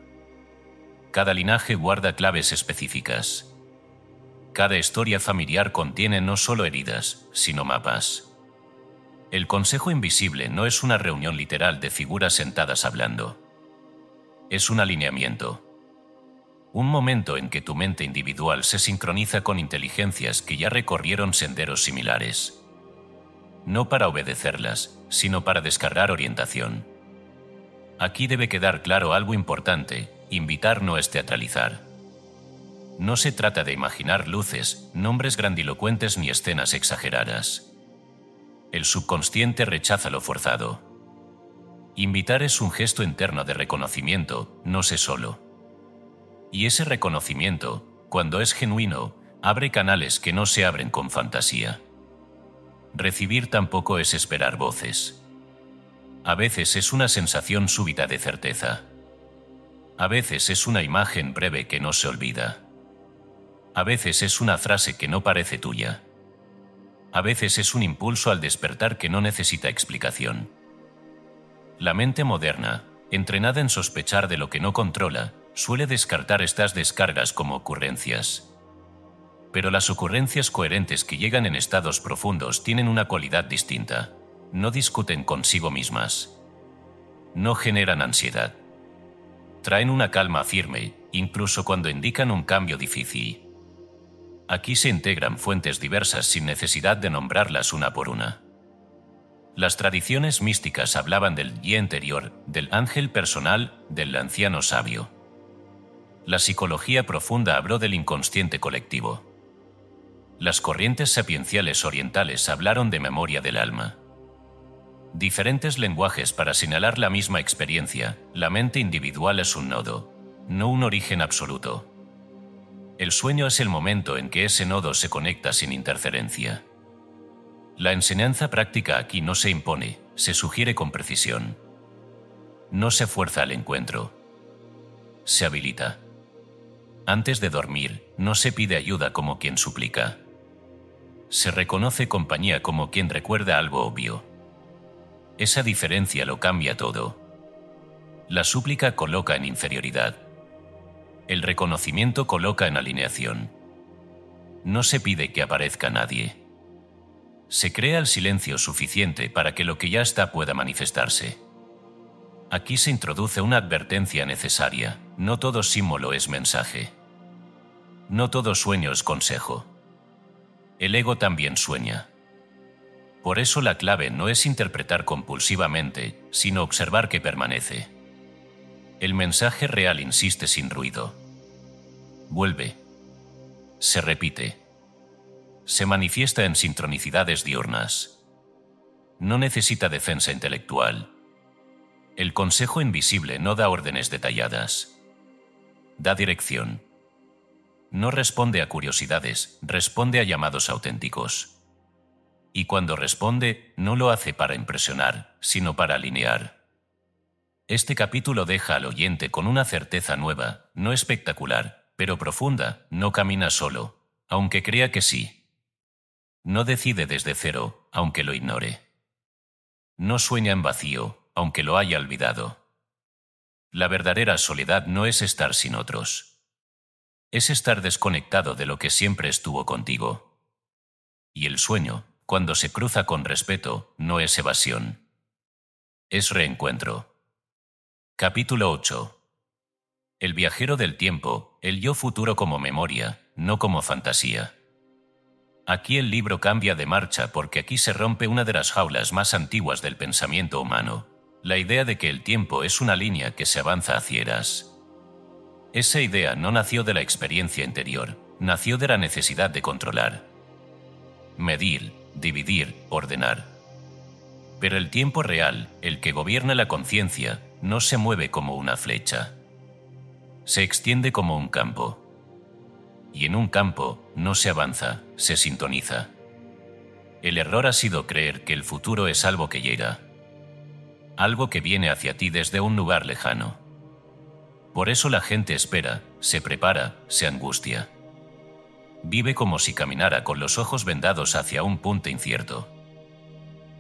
Cada linaje guarda claves específicas. Cada historia familiar contiene no solo heridas, sino mapas. El consejo invisible no es una reunión literal de figuras sentadas hablando. Es un alineamiento. Un momento en que tu mente individual se sincroniza con inteligencias que ya recorrieron senderos similares. No para obedecerlas, sino para descargar orientación. Aquí debe quedar claro algo importante: invitar no es teatralizar. No se trata de imaginar luces, nombres grandilocuentes ni escenas exageradas. El subconsciente rechaza lo forzado. Invitar es un gesto interno de reconocimiento, no sé solo. Y ese reconocimiento, cuando es genuino, abre canales que no se abren con fantasía. Recibir tampoco es esperar voces. A veces es una sensación súbita de certeza. A veces es una imagen breve que no se olvida. A veces es una frase que no parece tuya. A veces es un impulso al despertar que no necesita explicación. La mente moderna, entrenada en sospechar de lo que no controla, suele descartar estas descargas como ocurrencias. Pero las ocurrencias coherentes que llegan en estados profundos tienen una cualidad distinta. No discuten consigo mismas. No generan ansiedad. Traen una calma firme, incluso cuando indican un cambio difícil. Aquí se integran fuentes diversas sin necesidad de nombrarlas una por una. Las tradiciones místicas hablaban del guía interior, del ángel personal, del anciano sabio. La psicología profunda habló del inconsciente colectivo. Las corrientes sapienciales orientales hablaron de memoria del alma. Diferentes lenguajes para señalar la misma experiencia, la mente individual es un nodo, no un origen absoluto. El sueño es el momento en que ese nodo se conecta sin interferencia. La enseñanza práctica aquí no se impone, se sugiere con precisión. No se fuerza al encuentro. Se habilita. Antes de dormir, no se pide ayuda como quien suplica. Se reconoce compañía como quien recuerda algo obvio. Esa diferencia lo cambia todo. La súplica coloca en inferioridad. El reconocimiento coloca en alineación. No se pide que aparezca nadie. Se crea el silencio suficiente para que lo que ya está pueda manifestarse. Aquí se introduce una advertencia necesaria. No todo símbolo es mensaje. No todo sueño es consejo. El ego también sueña. Por eso la clave no es interpretar compulsivamente, sino observar que permanece. El mensaje real insiste sin ruido. Vuelve. Se repite. Se manifiesta en sincronicidades diurnas. No necesita defensa intelectual. El consejo invisible no da órdenes detalladas. Da dirección. No responde a curiosidades, responde a llamados auténticos. Y cuando responde, no lo hace para impresionar, sino para alinear. Este capítulo deja al oyente con una certeza nueva, no espectacular, pero profunda. No camina solo, aunque crea que sí. No decide desde cero, aunque lo ignore. No sueña en vacío, aunque lo haya olvidado. La verdadera soledad no es estar sin otros. Es estar desconectado de lo que siempre estuvo contigo. Y el sueño, cuando se cruza con respeto, no es evasión. Es reencuentro. Capítulo 8. El viajero del tiempo, el yo futuro como memoria, no como fantasía. Aquí el libro cambia de marcha porque aquí se rompe una de las jaulas más antiguas del pensamiento humano, la idea de que el tiempo es una línea que se avanza a ciegas. Esa idea no nació de la experiencia interior, nació de la necesidad de controlar. Medir, dividir, ordenar. Pero el tiempo real, el que gobierna la conciencia, no se mueve como una flecha. Se extiende como un campo. Y en un campo no se avanza, se sintoniza. El error ha sido creer que el futuro es algo que llega. Algo que viene hacia ti desde un lugar lejano. Por eso la gente espera, se prepara, se angustia. Vive como si caminara con los ojos vendados hacia un punto incierto.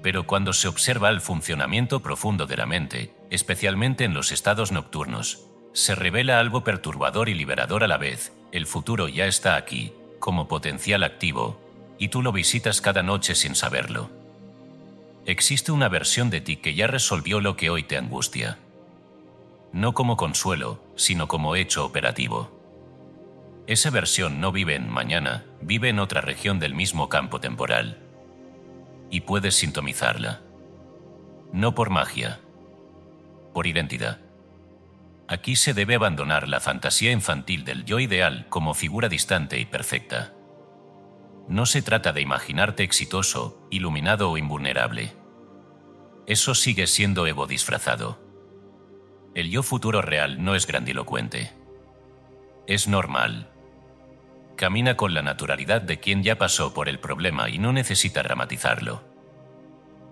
Pero cuando se observa el funcionamiento profundo de la mente, especialmente en los estados nocturnos, se revela algo perturbador y liberador a la vez. El futuro ya está aquí, como potencial activo, y tú lo visitas cada noche sin saberlo. Existe una versión de ti que ya resolvió lo que hoy te angustia. No como consuelo, sino como hecho operativo. Esa versión no vive en mañana, vive en otra región del mismo campo temporal. Y puedes sintonizarla. No por magia, por identidad. Aquí se debe abandonar la fantasía infantil del yo ideal como figura distante y perfecta. No se trata de imaginarte exitoso, iluminado o invulnerable. Eso sigue siendo ego disfrazado. El yo futuro real no es grandilocuente. Es normal. Camina con la naturalidad de quien ya pasó por el problema y no necesita dramatizarlo.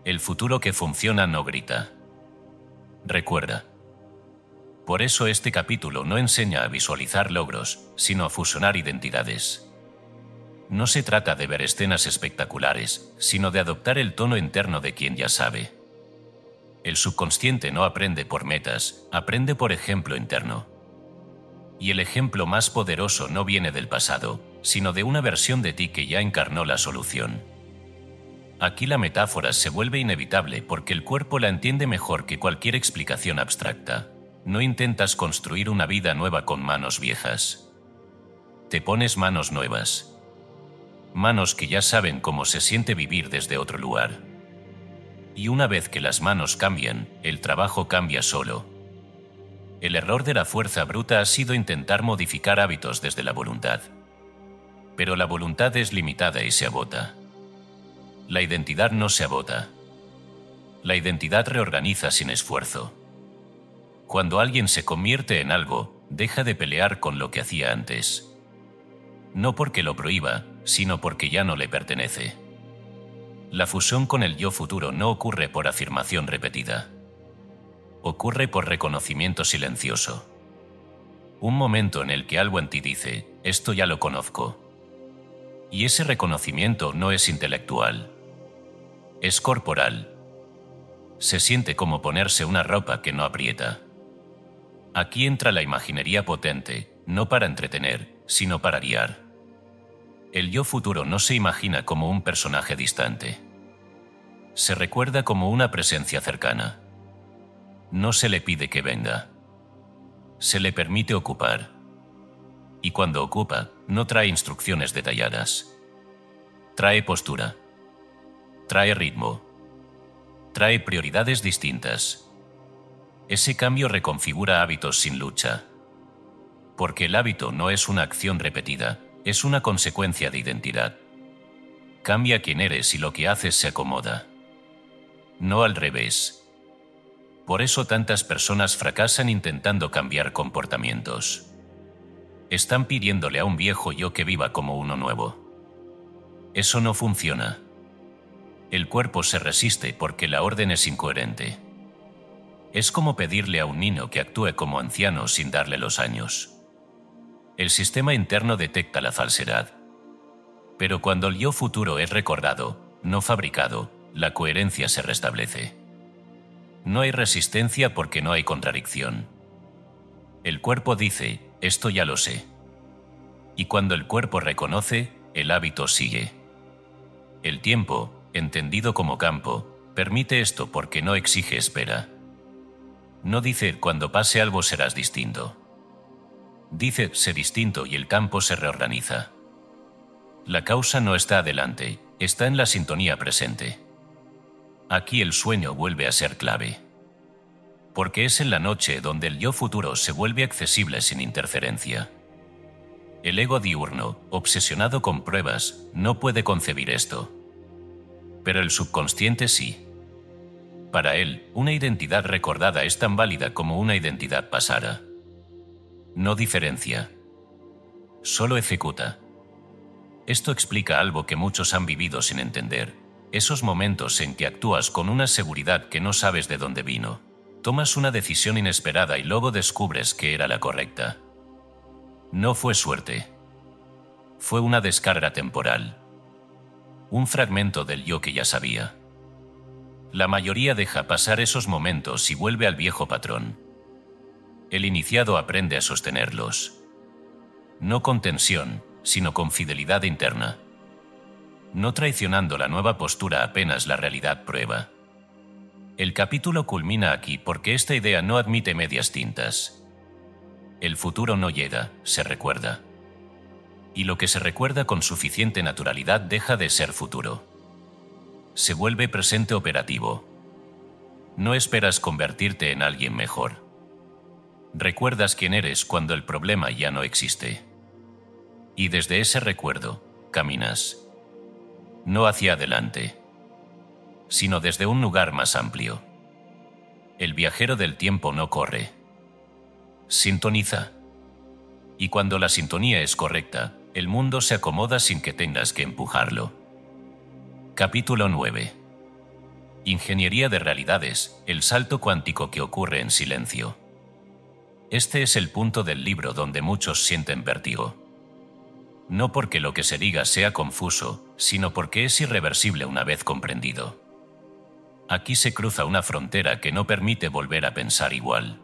El futuro que funciona no grita. Recuerda. Por eso este capítulo no enseña a visualizar logros, sino a fusionar identidades. No se trata de ver escenas espectaculares, sino de adoptar el tono interno de quien ya sabe. El subconsciente no aprende por metas, aprende por ejemplo interno. Y el ejemplo más poderoso no viene del pasado, sino de una versión de ti que ya encarnó la solución. Aquí la metáfora se vuelve inevitable porque el cuerpo la entiende mejor que cualquier explicación abstracta. No intentas construir una vida nueva con manos viejas. Te pones manos nuevas. Manos que ya saben cómo se siente vivir desde otro lugar. Y una vez que las manos cambian, el trabajo cambia solo. El error de la fuerza bruta ha sido intentar modificar hábitos desde la voluntad. Pero la voluntad es limitada y se agota. La identidad no se agota. La identidad reorganiza sin esfuerzo. Cuando alguien se convierte en algo, deja de pelear con lo que hacía antes. No porque lo prohíba, sino porque ya no le pertenece. La fusión con el yo futuro no ocurre por afirmación repetida. Ocurre por reconocimiento silencioso. Un momento en el que algo en ti dice, esto ya lo conozco. Y ese reconocimiento no es intelectual. Es corporal. Se siente como ponerse una ropa que no aprieta. Aquí entra la imaginería potente, no para entretener, sino para guiar. El yo futuro no se imagina como un personaje distante. Se recuerda como una presencia cercana. No se le pide que venga. Se le permite ocupar. Y cuando ocupa, no trae instrucciones detalladas. Trae postura. Trae ritmo. Trae prioridades distintas. Ese cambio reconfigura hábitos sin lucha. Porque el hábito no es una acción repetida, es una consecuencia de identidad. Cambia quién eres y lo que haces se acomoda. No al revés. Por eso tantas personas fracasan intentando cambiar comportamientos. Están pidiéndole a un viejo yo que viva como uno nuevo. Eso no funciona. El cuerpo se resiste porque la orden es incoherente. Es como pedirle a un niño que actúe como anciano sin darle los años. El sistema interno detecta la falsedad. Pero cuando el yo futuro es recordado, no fabricado, la coherencia se restablece. No hay resistencia porque no hay contradicción. El cuerpo dice, esto ya lo sé. Y cuando el cuerpo reconoce, el hábito sigue. El tiempo, entendido como campo, permite esto porque no exige espera. No dice, cuando pase algo serás distinto. Dice, sé distinto y el campo se reorganiza. La causa no está adelante, está en la sintonía presente. Aquí el sueño vuelve a ser clave. Porque es en la noche donde el yo futuro se vuelve accesible sin interferencia. El ego diurno, obsesionado con pruebas, no puede concebir esto. Pero el subconsciente sí. Para él, una identidad recordada es tan válida como una identidad pasada. No diferencia. Solo ejecuta. Esto explica algo que muchos han vivido sin entender. Esos momentos en que actúas con una seguridad que no sabes de dónde vino. Tomas una decisión inesperada y luego descubres que era la correcta. No fue suerte. Fue una descarga temporal. Un fragmento del yo que ya sabía. La mayoría deja pasar esos momentos y vuelve al viejo patrón. El iniciado aprende a sostenerlos. No con tensión, sino con fidelidad interna. No traicionando la nueva postura apenas la realidad prueba. El capítulo culmina aquí porque esta idea no admite medias tintas. El futuro no llega, se recuerda. Y lo que se recuerda con suficiente naturalidad deja de ser futuro. Se vuelve presente operativo. No esperas convertirte en alguien mejor. Recuerdas quién eres cuando el problema ya no existe. Y desde ese recuerdo, caminas. No hacia adelante, sino desde un lugar más amplio. El viajero del tiempo no corre. Sintoniza. Y cuando la sintonía es correcta, el mundo se acomoda sin que tengas que empujarlo. Capítulo 9. Ingeniería de realidades, el salto cuántico que ocurre en silencio. Este es el punto del libro donde muchos sienten vértigo. No porque lo que se diga sea confuso, sino porque es irreversible una vez comprendido. Aquí se cruza una frontera que no permite volver a pensar igual.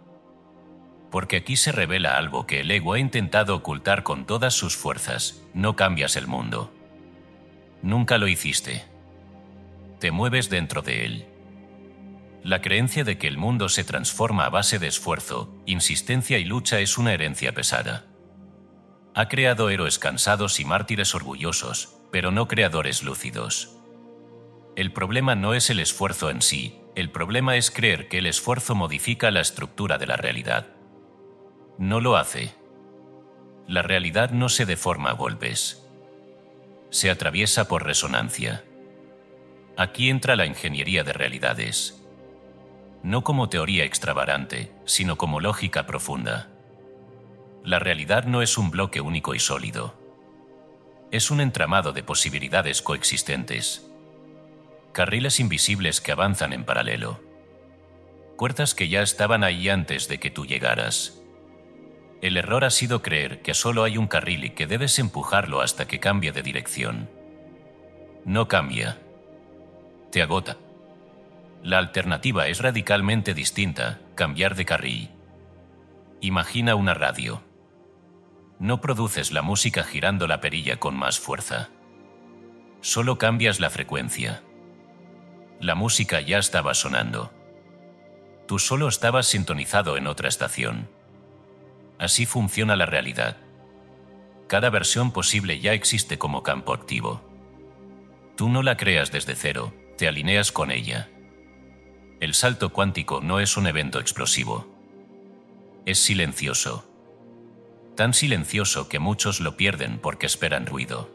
Porque aquí se revela algo que el ego ha intentado ocultar con todas sus fuerzas: no cambias el mundo. Nunca lo hiciste. Te mueves dentro de él. La creencia de que el mundo se transforma a base de esfuerzo, insistencia y lucha es una herencia pesada. Ha creado héroes cansados y mártires orgullosos, pero no creadores lúcidos. El problema no es el esfuerzo en sí, el problema es creer que el esfuerzo modifica la estructura de la realidad. No lo hace. La realidad no se deforma a golpes. Se atraviesa por resonancia. Aquí entra la ingeniería de realidades. No como teoría extravagante, sino como lógica profunda. La realidad no es un bloque único y sólido. Es un entramado de posibilidades coexistentes. Carriles invisibles que avanzan en paralelo. Puertas que ya estaban ahí antes de que tú llegaras. El error ha sido creer que solo hay un carril y que debes empujarlo hasta que cambie de dirección. No cambia. Te agota. La alternativa es radicalmente distinta: cambiar de carril. Imagina una radio. No produces la música girando la perilla con más fuerza. Solo cambias la frecuencia. La música ya estaba sonando. Tú solo estabas sintonizado en otra estación. Así funciona la realidad. Cada versión posible ya existe como campo activo. Tú no la creas desde cero, te alineas con ella. El salto cuántico no es un evento explosivo. Es silencioso. Tan silencioso que muchos lo pierden porque esperan ruido.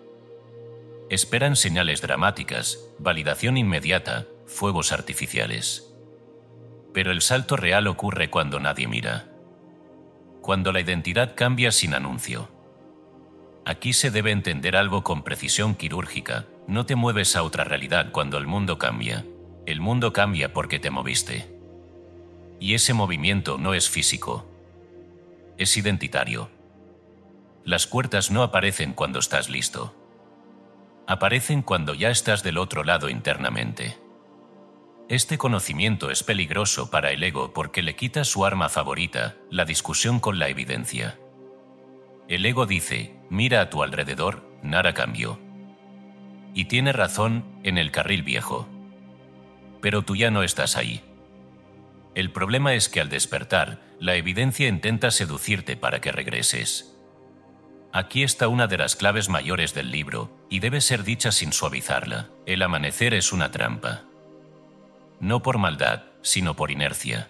Esperan señales dramáticas, validación inmediata, fuegos artificiales. Pero el salto real ocurre cuando nadie mira. Cuando la identidad cambia sin anuncio. Aquí se debe entender algo con precisión quirúrgica: no te mueves a otra realidad cuando el mundo cambia. El mundo cambia porque te moviste. Y ese movimiento no es físico. Es identitario. Las puertas no aparecen cuando estás listo. Aparecen cuando ya estás del otro lado internamente. Este conocimiento es peligroso para el ego porque le quita su arma favorita, la discusión con la evidencia. El ego dice: mira a tu alrededor, nada cambió. Y tiene razón, en el carril viejo. Pero tú ya no estás ahí. El problema es que al despertar, la evidencia intenta seducirte para que regreses. Aquí está una de las claves mayores del libro, y debe ser dicha sin suavizarla: el amanecer es una trampa. No por maldad, sino por inercia.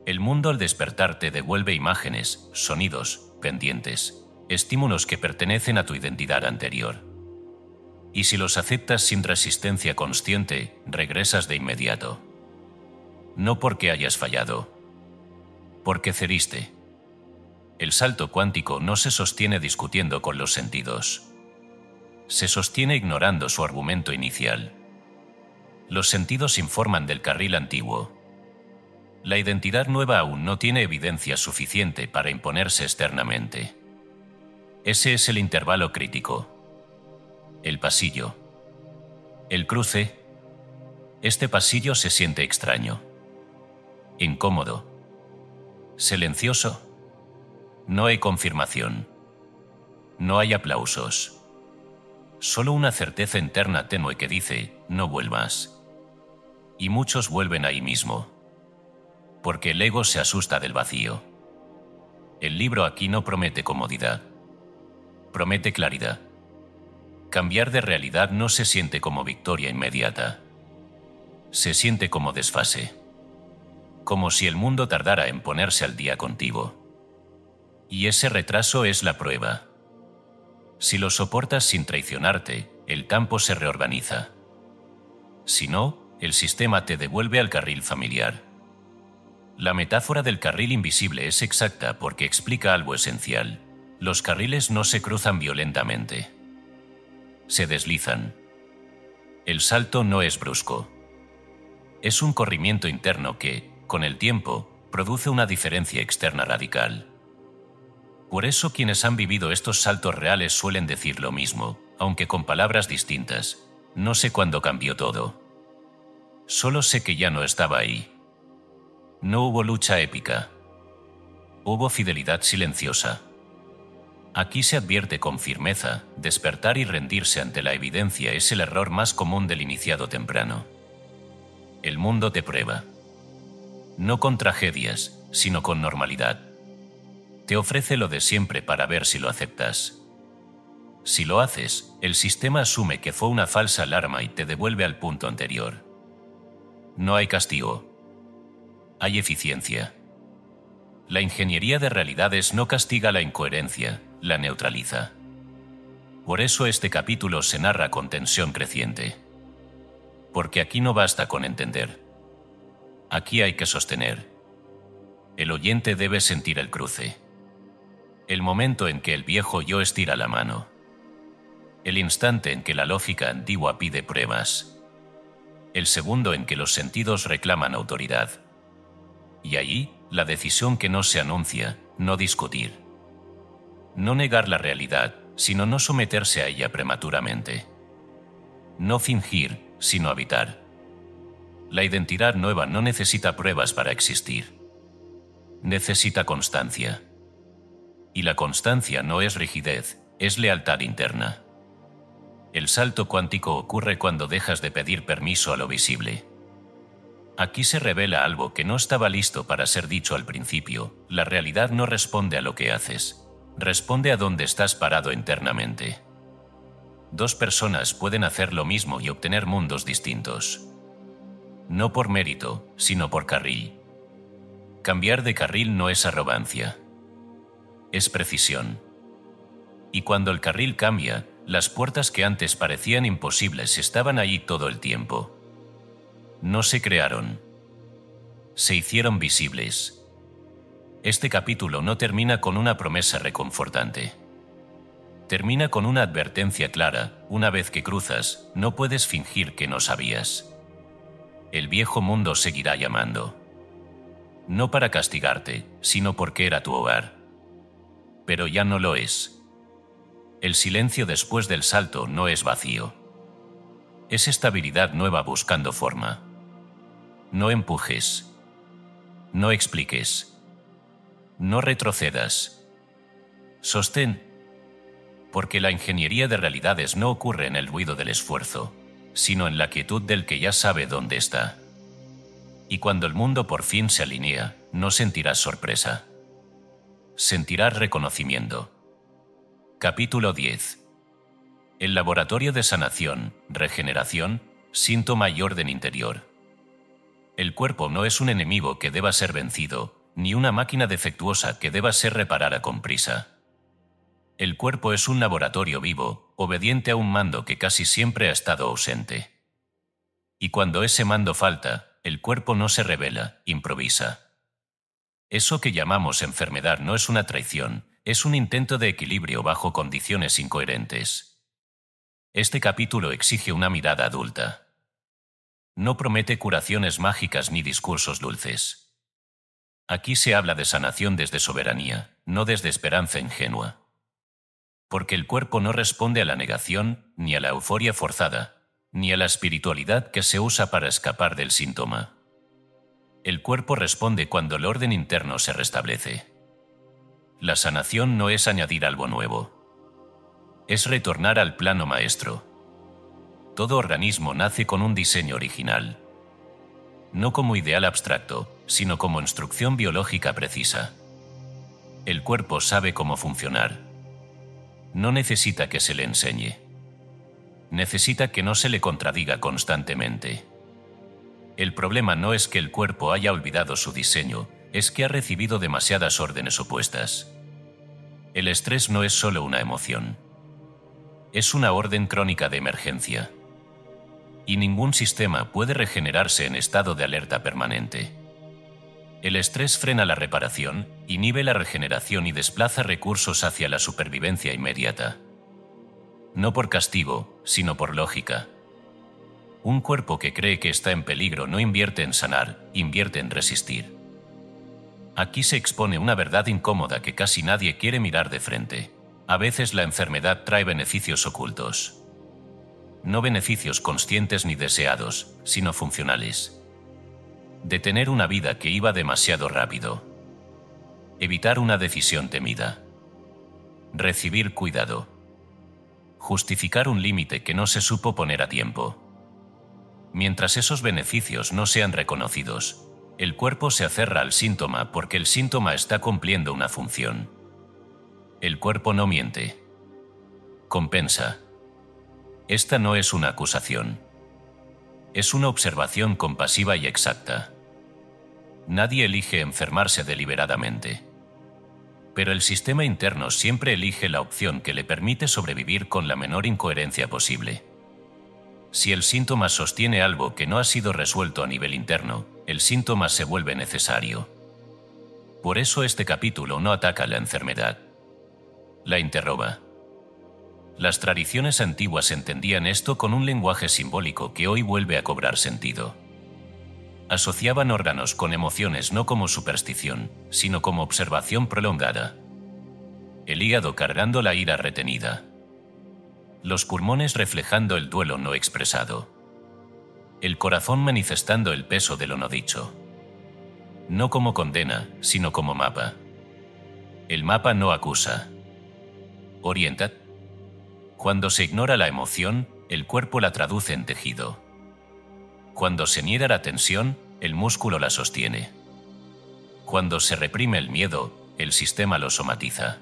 El mundo al despertar te devuelve imágenes, sonidos, pendientes, estímulos que pertenecen a tu identidad anterior. Y si los aceptas sin resistencia consciente, regresas de inmediato. No porque hayas fallado, porque cediste. El salto cuántico no se sostiene discutiendo con los sentidos. Se sostiene ignorando su argumento inicial. Los sentidos informan del carril antiguo. La identidad nueva aún no tiene evidencia suficiente para imponerse externamente. Ese es el intervalo crítico. El pasillo. El cruce. Este pasillo se siente extraño. Incómodo. Silencioso. No hay confirmación. No hay aplausos. Solo una certeza interna tenue que dice: no vuelvas. Y muchos vuelven ahí mismo. Porque el ego se asusta del vacío. El libro aquí no promete comodidad. Promete claridad. Cambiar de realidad no se siente como victoria inmediata. Se siente como desfase. como si el mundo tardara en ponerse al día contigo. Y ese retraso es la prueba. Si lo soportas sin traicionarte, el campo se reorganiza. Si no, el sistema te devuelve al carril familiar. La metáfora del carril invisible es exacta porque explica algo esencial. Los carriles no se cruzan violentamente. Se deslizan. El salto no es brusco. Es un corrimiento interno que, con el tiempo, produce una diferencia externa radical. Por eso quienes han vivido estos saltos reales suelen decir lo mismo, aunque con palabras distintas. No sé cuándo cambió todo. Solo sé que ya no estaba ahí. No hubo lucha épica. Hubo fidelidad silenciosa. Aquí se advierte con firmeza, despertar y rendirse ante la evidencia es el error más común del iniciado temprano. El mundo te prueba. No con tragedias, sino con normalidad. Te ofrece lo de siempre para ver si lo aceptas. Si lo haces, el sistema asume que fue una falsa alarma y te devuelve al punto anterior. No hay castigo. Hay eficiencia. La ingeniería de realidades no castiga la incoherencia, la neutraliza. Por eso este capítulo se narra con tensión creciente. Porque aquí no basta con entender. Aquí hay que sostener. El oyente debe sentir el cruce. El momento en que el viejo yo estira la mano. El instante en que la lógica antigua pide pruebas. El segundo en que los sentidos reclaman autoridad. Y allí, la decisión que no se anuncia, no discutir. No negar la realidad, sino no someterse a ella prematuramente. No fingir, sino habitar. La identidad nueva no necesita pruebas para existir. Necesita constancia. Y la constancia no es rigidez, es lealtad interna. El salto cuántico ocurre cuando dejas de pedir permiso a lo visible. Aquí se revela algo que no estaba listo para ser dicho al principio. La realidad no responde a lo que haces, responde a dónde estás parado internamente. Dos personas pueden hacer lo mismo y obtener mundos distintos. No por mérito, sino por carril. Cambiar de carril no es arrogancia. Es precisión. Y cuando el carril cambia, las puertas que antes parecían imposibles estaban allí todo el tiempo. No se crearon. Se hicieron visibles. Este capítulo no termina con una promesa reconfortante. Termina con una advertencia clara: una vez que cruzas, no puedes fingir que no sabías. El viejo mundo seguirá llamando. No para castigarte, sino porque era tu hogar. Pero ya no lo es. El silencio después del salto no es vacío. Es estabilidad nueva buscando forma. No empujes. No expliques. No retrocedas. Sostén. Porque la ingeniería de realidades no ocurre en el ruido del esfuerzo, sino en la quietud del que ya sabe dónde está. Y cuando el mundo por fin se alinea, no sentirás sorpresa. Sentirás reconocimiento. Capítulo 10. El laboratorio de sanación, regeneración, síntoma y orden interior. El cuerpo no es un enemigo que deba ser vencido, ni una máquina defectuosa que deba ser reparada con prisa. El cuerpo es un laboratorio vivo, obediente a un mando que casi siempre ha estado ausente. Y cuando ese mando falta, el cuerpo no se rebela, improvisa. Eso que llamamos enfermedad no es una traición, es un intento de equilibrio bajo condiciones incoherentes. Este capítulo exige una mirada adulta. No promete curaciones mágicas ni discursos dulces. Aquí se habla de sanación desde soberanía, no desde esperanza ingenua. Porque el cuerpo no responde a la negación, ni a la euforia forzada, ni a la espiritualidad que se usa para escapar del síntoma. El cuerpo responde cuando el orden interno se restablece. La sanación no es añadir algo nuevo. Es retornar al plano maestro. Todo organismo nace con un diseño original. No como ideal abstracto, sino como instrucción biológica precisa. El cuerpo sabe cómo funcionar. No necesita que se le enseñe. Necesita que no se le contradiga constantemente. El problema no es que el cuerpo haya olvidado su diseño, es que ha recibido demasiadas órdenes opuestas. El estrés no es solo una emoción. Es una orden crónica de emergencia. Y ningún sistema puede regenerarse en estado de alerta permanente. El estrés frena la reparación, inhibe la regeneración y desplaza recursos hacia la supervivencia inmediata. No por castigo, sino por lógica. Un cuerpo que cree que está en peligro no invierte en sanar, invierte en resistir. Aquí se expone una verdad incómoda que casi nadie quiere mirar de frente. A veces la enfermedad trae beneficios ocultos. No beneficios conscientes ni deseados, sino funcionales. Detener una vida que iba demasiado rápido. Evitar una decisión temida. Recibir cuidado. Justificar un límite que no se supo poner a tiempo. Mientras esos beneficios no sean reconocidos, el cuerpo se aferra al síntoma porque el síntoma está cumpliendo una función. El cuerpo no miente. Compensa. Esta no es una acusación. Es una observación compasiva y exacta. Nadie elige enfermarse deliberadamente. Pero el sistema interno siempre elige la opción que le permite sobrevivir con la menor incoherencia posible. Si el síntoma sostiene algo que no ha sido resuelto a nivel interno, el síntoma se vuelve necesario. Por eso este capítulo no ataca la enfermedad. La interroga. Las tradiciones antiguas entendían esto con un lenguaje simbólico que hoy vuelve a cobrar sentido. Asociaban órganos con emociones no como superstición, sino como observación prolongada. El hígado cargando la ira retenida. Los pulmones reflejando el duelo no expresado. El corazón manifestando el peso de lo no dicho. No como condena, sino como mapa. El mapa no acusa. Orienta. Cuando se ignora la emoción, el cuerpo la traduce en tejido. Cuando se niega la tensión, el músculo la sostiene. Cuando se reprime el miedo, el sistema lo somatiza.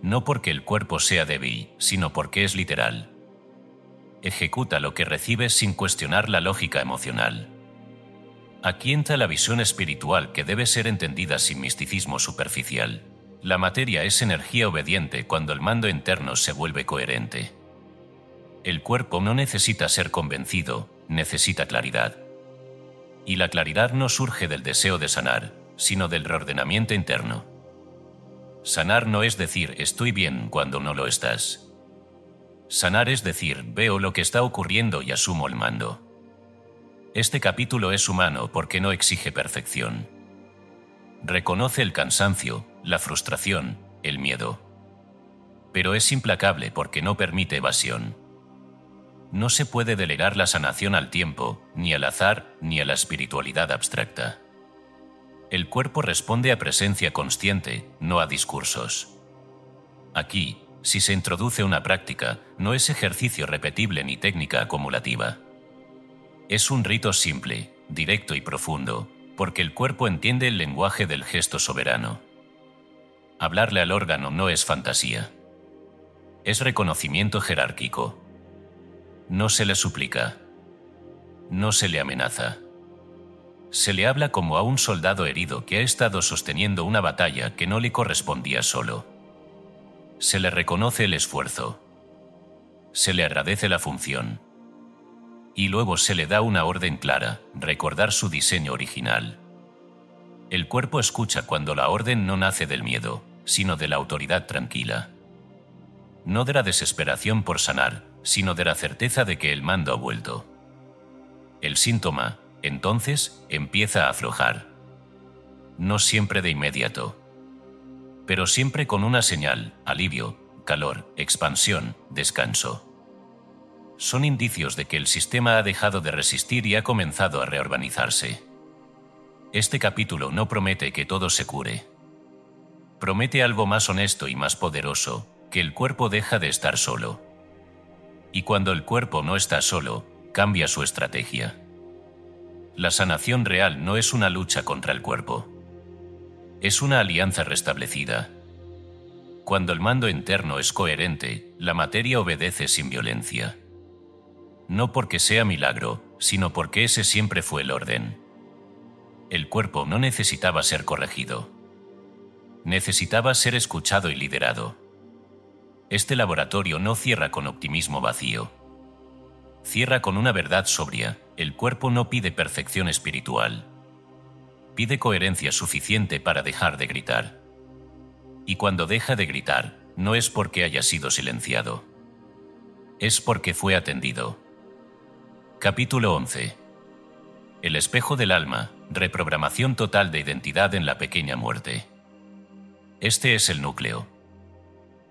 No porque el cuerpo sea débil, sino porque es literal. Ejecuta lo que recibe sin cuestionar la lógica emocional. Aquí entra la visión espiritual que debe ser entendida sin misticismo superficial. La materia es energía obediente cuando el mando interno se vuelve coherente. El cuerpo no necesita ser convencido, necesita claridad. Y la claridad no surge del deseo de sanar, sino del reordenamiento interno. Sanar no es decir estoy bien cuando no lo estás. Sanar es decir veo lo que está ocurriendo y asumo el mando. Este capítulo es humano porque no exige perfección. Reconoce el cansancio, la frustración, el miedo. Pero es implacable porque no permite evasión. No se puede delegar la sanación al tiempo, ni al azar, ni a la espiritualidad abstracta. El cuerpo responde a presencia consciente, no a discursos. Aquí, si se introduce una práctica, no es ejercicio repetible ni técnica acumulativa. Es un rito simple, directo y profundo, porque el cuerpo entiende el lenguaje del gesto soberano. Hablarle al órgano no es fantasía. Es reconocimiento jerárquico. No se le suplica. No se le amenaza. Se le habla como a un soldado herido que ha estado sosteniendo una batalla que no le correspondía solo. Se le reconoce el esfuerzo. Se le agradece la función. Y luego se le da una orden clara, recordar su diseño original. El cuerpo escucha cuando la orden no nace del miedo, sino de la autoridad tranquila. No de la desesperación por sanar, sino de la certeza de que el mando ha vuelto. El síntoma, entonces, empieza a aflojar. No siempre de inmediato, pero siempre con una señal, alivio, calor, expansión, descanso. Son indicios de que el sistema ha dejado de resistir y ha comenzado a reorganizarse. Este capítulo no promete que todo se cure. Promete algo más honesto y más poderoso, que el cuerpo deja de estar solo. Y cuando el cuerpo no está solo, cambia su estrategia. La sanación real no es una lucha contra el cuerpo. Es una alianza restablecida. Cuando el mando interno es coherente, la materia obedece sin violencia. No porque sea milagro, sino porque ese siempre fue el orden. El cuerpo no necesitaba ser corregido. Necesitaba ser escuchado y liderado. Este laboratorio no cierra con optimismo vacío. Cierra con una verdad sobria: el cuerpo no pide perfección espiritual. Pide coherencia suficiente para dejar de gritar. Y cuando deja de gritar, no es porque haya sido silenciado. Es porque fue atendido. Capítulo 11. El espejo del alma, reprogramación total de identidad en la pequeña muerte. Este es el núcleo.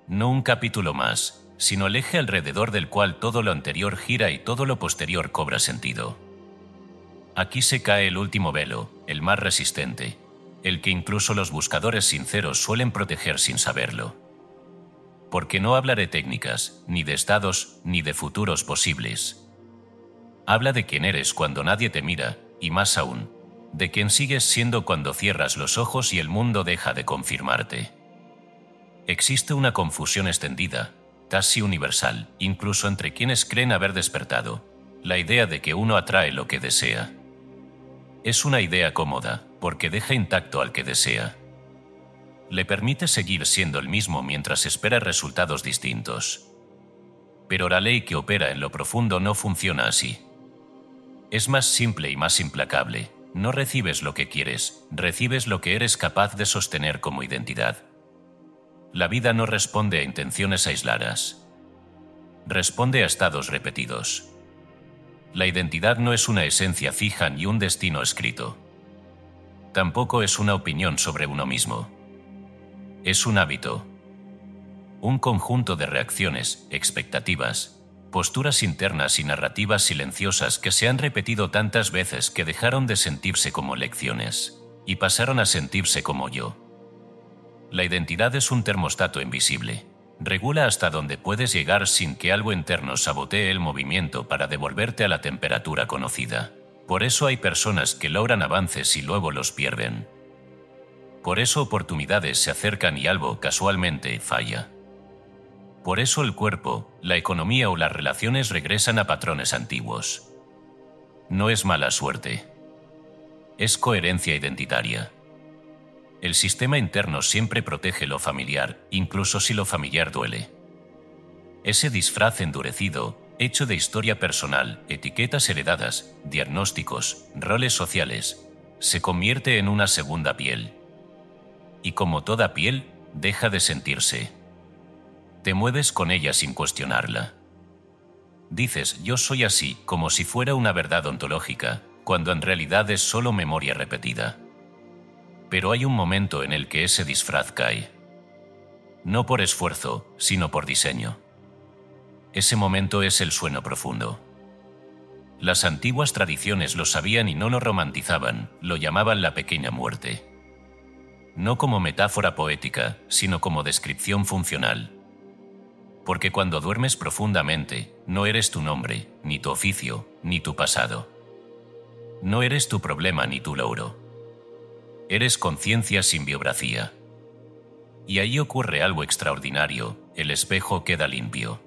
No un capítulo más, sino el eje alrededor del cual todo lo anterior gira y todo lo posterior cobra sentido. Aquí se cae el último velo, el más resistente, el que incluso los buscadores sinceros suelen proteger sin saberlo. Porque no habla de técnicas, ni de estados, ni de futuros posibles. Habla de quién eres cuando nadie te mira, y más aún, de quién sigues siendo cuando cierras los ojos y el mundo deja de confirmarte. Existe una confusión extendida, casi universal, incluso entre quienes creen haber despertado, la idea de que uno atrae lo que desea. Es una idea cómoda, porque deja intacto al que desea. Le permite seguir siendo el mismo mientras espera resultados distintos. Pero la ley que opera en lo profundo no funciona así. Es más simple y más implacable. No recibes lo que quieres, recibes lo que eres capaz de sostener como identidad. La vida no responde a intenciones aisladas. Responde a estados repetidos. La identidad no es una esencia fija ni un destino escrito. Tampoco es una opinión sobre uno mismo. Es un hábito. Un conjunto de reacciones, expectativas, posturas internas y narrativas silenciosas que se han repetido tantas veces que dejaron de sentirse como lecciones y pasaron a sentirse como yo. La identidad es un termostato invisible. Regula hasta donde puedes llegar sin que algo interno sabotee el movimiento para devolverte a la temperatura conocida. Por eso hay personas que logran avances y luego los pierden. Por eso oportunidades se acercan y algo casualmente falla. Por eso el cuerpo, la economía o las relaciones regresan a patrones antiguos. No es mala suerte. Es coherencia identitaria. El sistema interno siempre protege lo familiar, incluso si lo familiar duele. Ese disfraz endurecido, hecho de historia personal, etiquetas heredadas, diagnósticos, roles sociales, se convierte en una segunda piel. Y como toda piel, deja de sentirse. Te mueves con ella sin cuestionarla. Dices yo soy así como si fuera una verdad ontológica, cuando en realidad es solo memoria repetida. Pero hay un momento en el que ese disfraz cae. No por esfuerzo, sino por diseño. Ese momento es el sueño profundo. Las antiguas tradiciones lo sabían y no lo romantizaban, lo llamaban la pequeña muerte. No como metáfora poética, sino como descripción funcional. Porque cuando duermes profundamente, no eres tu nombre, ni tu oficio, ni tu pasado. No eres tu problema ni tu logro. Eres conciencia sin biografía. Y ahí ocurre algo extraordinario, el espejo queda limpio.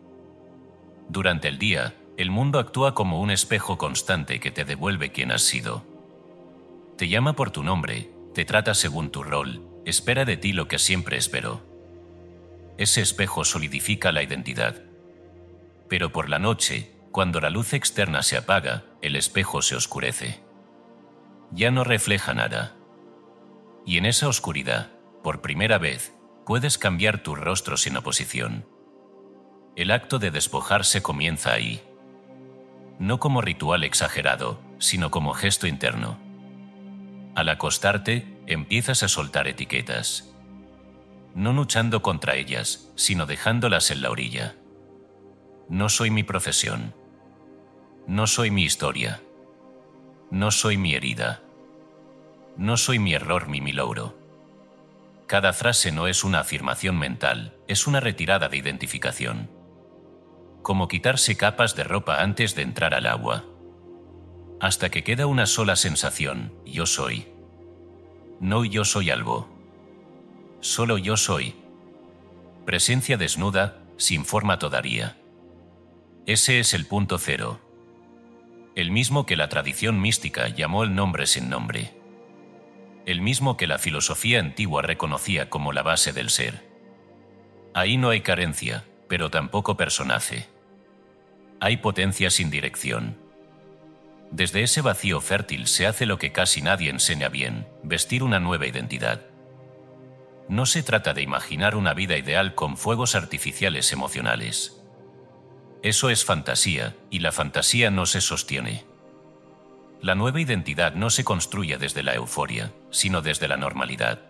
Durante el día, el mundo actúa como un espejo constante que te devuelve quien has sido. Te llama por tu nombre, te trata según tu rol, espera de ti lo que siempre esperó. Ese espejo solidifica la identidad. Pero por la noche, cuando la luz externa se apaga, el espejo se oscurece. Ya no refleja nada. Y en esa oscuridad, por primera vez, puedes cambiar tu rostro sin oposición. El acto de despojarse comienza ahí. No como ritual exagerado, sino como gesto interno. Al acostarte, empiezas a soltar etiquetas. No luchando contra ellas, sino dejándolas en la orilla. No soy mi profesión. No soy mi historia. No soy mi herida. No soy mi error ni mi logro. Cada frase no es una afirmación mental, es una retirada de identificación. Como quitarse capas de ropa antes de entrar al agua. Hasta que queda una sola sensación, yo soy. No yo soy algo. Solo yo soy. Presencia desnuda, sin forma todavía. Ese es el punto cero. el mismo que la tradición mística llamó el nombre sin nombre, el mismo que la filosofía antigua reconocía como la base del ser. Ahí no hay carencia, pero tampoco personaje. Hay potencia sin dirección. Desde ese vacío fértil se hace lo que casi nadie enseña bien: vestir una nueva identidad. No se trata de imaginar una vida ideal con fuegos artificiales emocionales. Eso es fantasía, y la fantasía no se sostiene. La nueva identidad no se construye desde la euforia, sino desde la normalidad.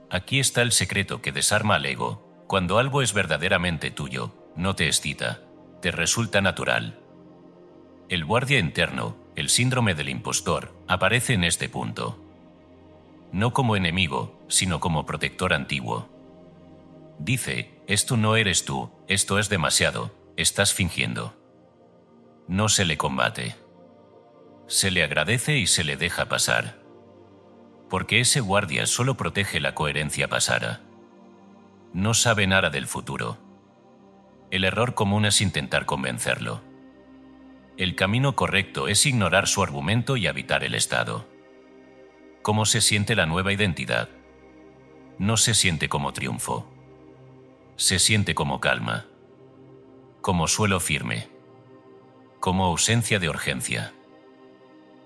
Aquí está el secreto que desarma al ego. Cuando algo es verdaderamente tuyo, no te excita, te resulta natural. El guardia interno, el síndrome del impostor, aparece en este punto. No como enemigo, sino como protector antiguo. Dice: esto no eres tú, esto es demasiado, estás fingiendo. No se le combate. Se le agradece y se le deja pasar. Porque ese guardia solo protege la coherencia pasada. No sabe nada del futuro. El error común es intentar convencerlo. El camino correcto es ignorar su argumento y habitar el estado. ¿Cómo se siente la nueva identidad? No se siente como triunfo. Se siente como calma, como suelo firme, como ausencia de urgencia.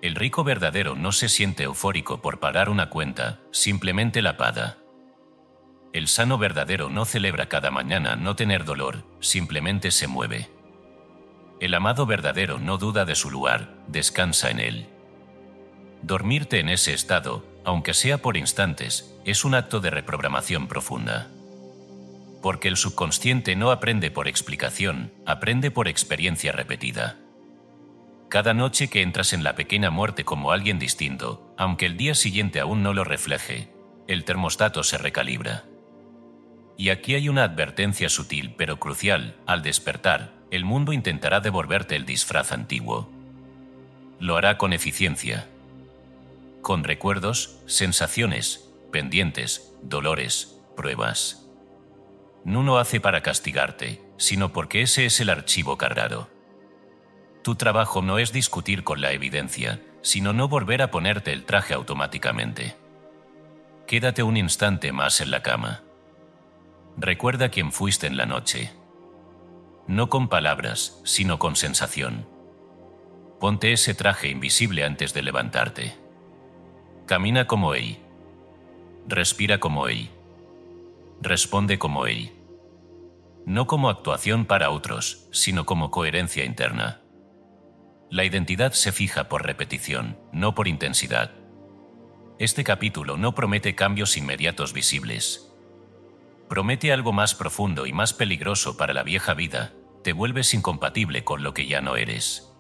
El rico verdadero no se siente eufórico por pagar una cuenta, simplemente la paga. El sano verdadero no celebra cada mañana no tener dolor, simplemente se mueve. El amado verdadero no duda de su lugar, descansa en él. Dormirte en ese estado, aunque sea por instantes, es un acto de reprogramación profunda. Porque el subconsciente no aprende por explicación, aprende por experiencia repetida. Cada noche que entras en la pequeña muerte como alguien distinto, aunque el día siguiente aún no lo refleje, el termostato se recalibra. Y aquí hay una advertencia sutil pero crucial: al despertar, el mundo intentará devolverte el disfraz antiguo. Lo hará con eficiencia. Con recuerdos, sensaciones, pendientes, dolores, pruebas. No lo hace para castigarte, sino porque ese es el archivo cargado. Tu trabajo no es discutir con la evidencia, sino no volver a ponerte el traje automáticamente. Quédate un instante más en la cama. Recuerda quién fuiste en la noche. No con palabras, sino con sensación. Ponte ese traje invisible antes de levantarte. Camina como él. Respira como él. Responde como él. No como actuación para otros, sino como coherencia interna. La identidad se fija por repetición, no por intensidad. Este capítulo no promete cambios inmediatos visibles. Promete algo más profundo y más peligroso para la vieja vida: te vuelves incompatible con lo que ya no eres.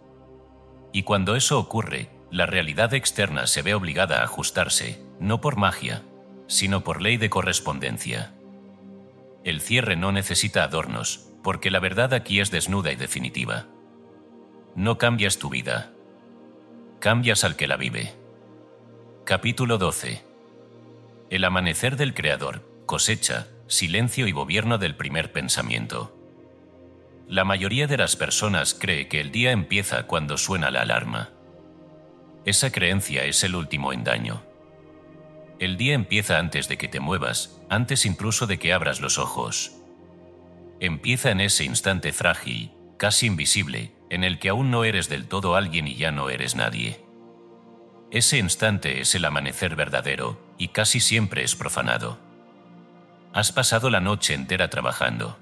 Y cuando eso ocurre, la realidad externa se ve obligada a ajustarse, no por magia, sino por ley de correspondencia. El cierre no necesita adornos, porque la verdad aquí es desnuda y definitiva. No cambias tu vida. Cambias al que la vive. Capítulo 12. El amanecer del Creador, cosecha, silencio y gobierno del primer pensamiento. La mayoría de las personas cree que el día empieza cuando suena la alarma. Esa creencia es el último engaño. El día empieza antes de que te muevas, antes incluso de que abras los ojos. Empieza en ese instante frágil, casi invisible, en el que aún no eres del todo alguien y ya no eres nadie. Ese instante es el amanecer verdadero, y casi siempre es profanado. Has pasado la noche entera trabajando.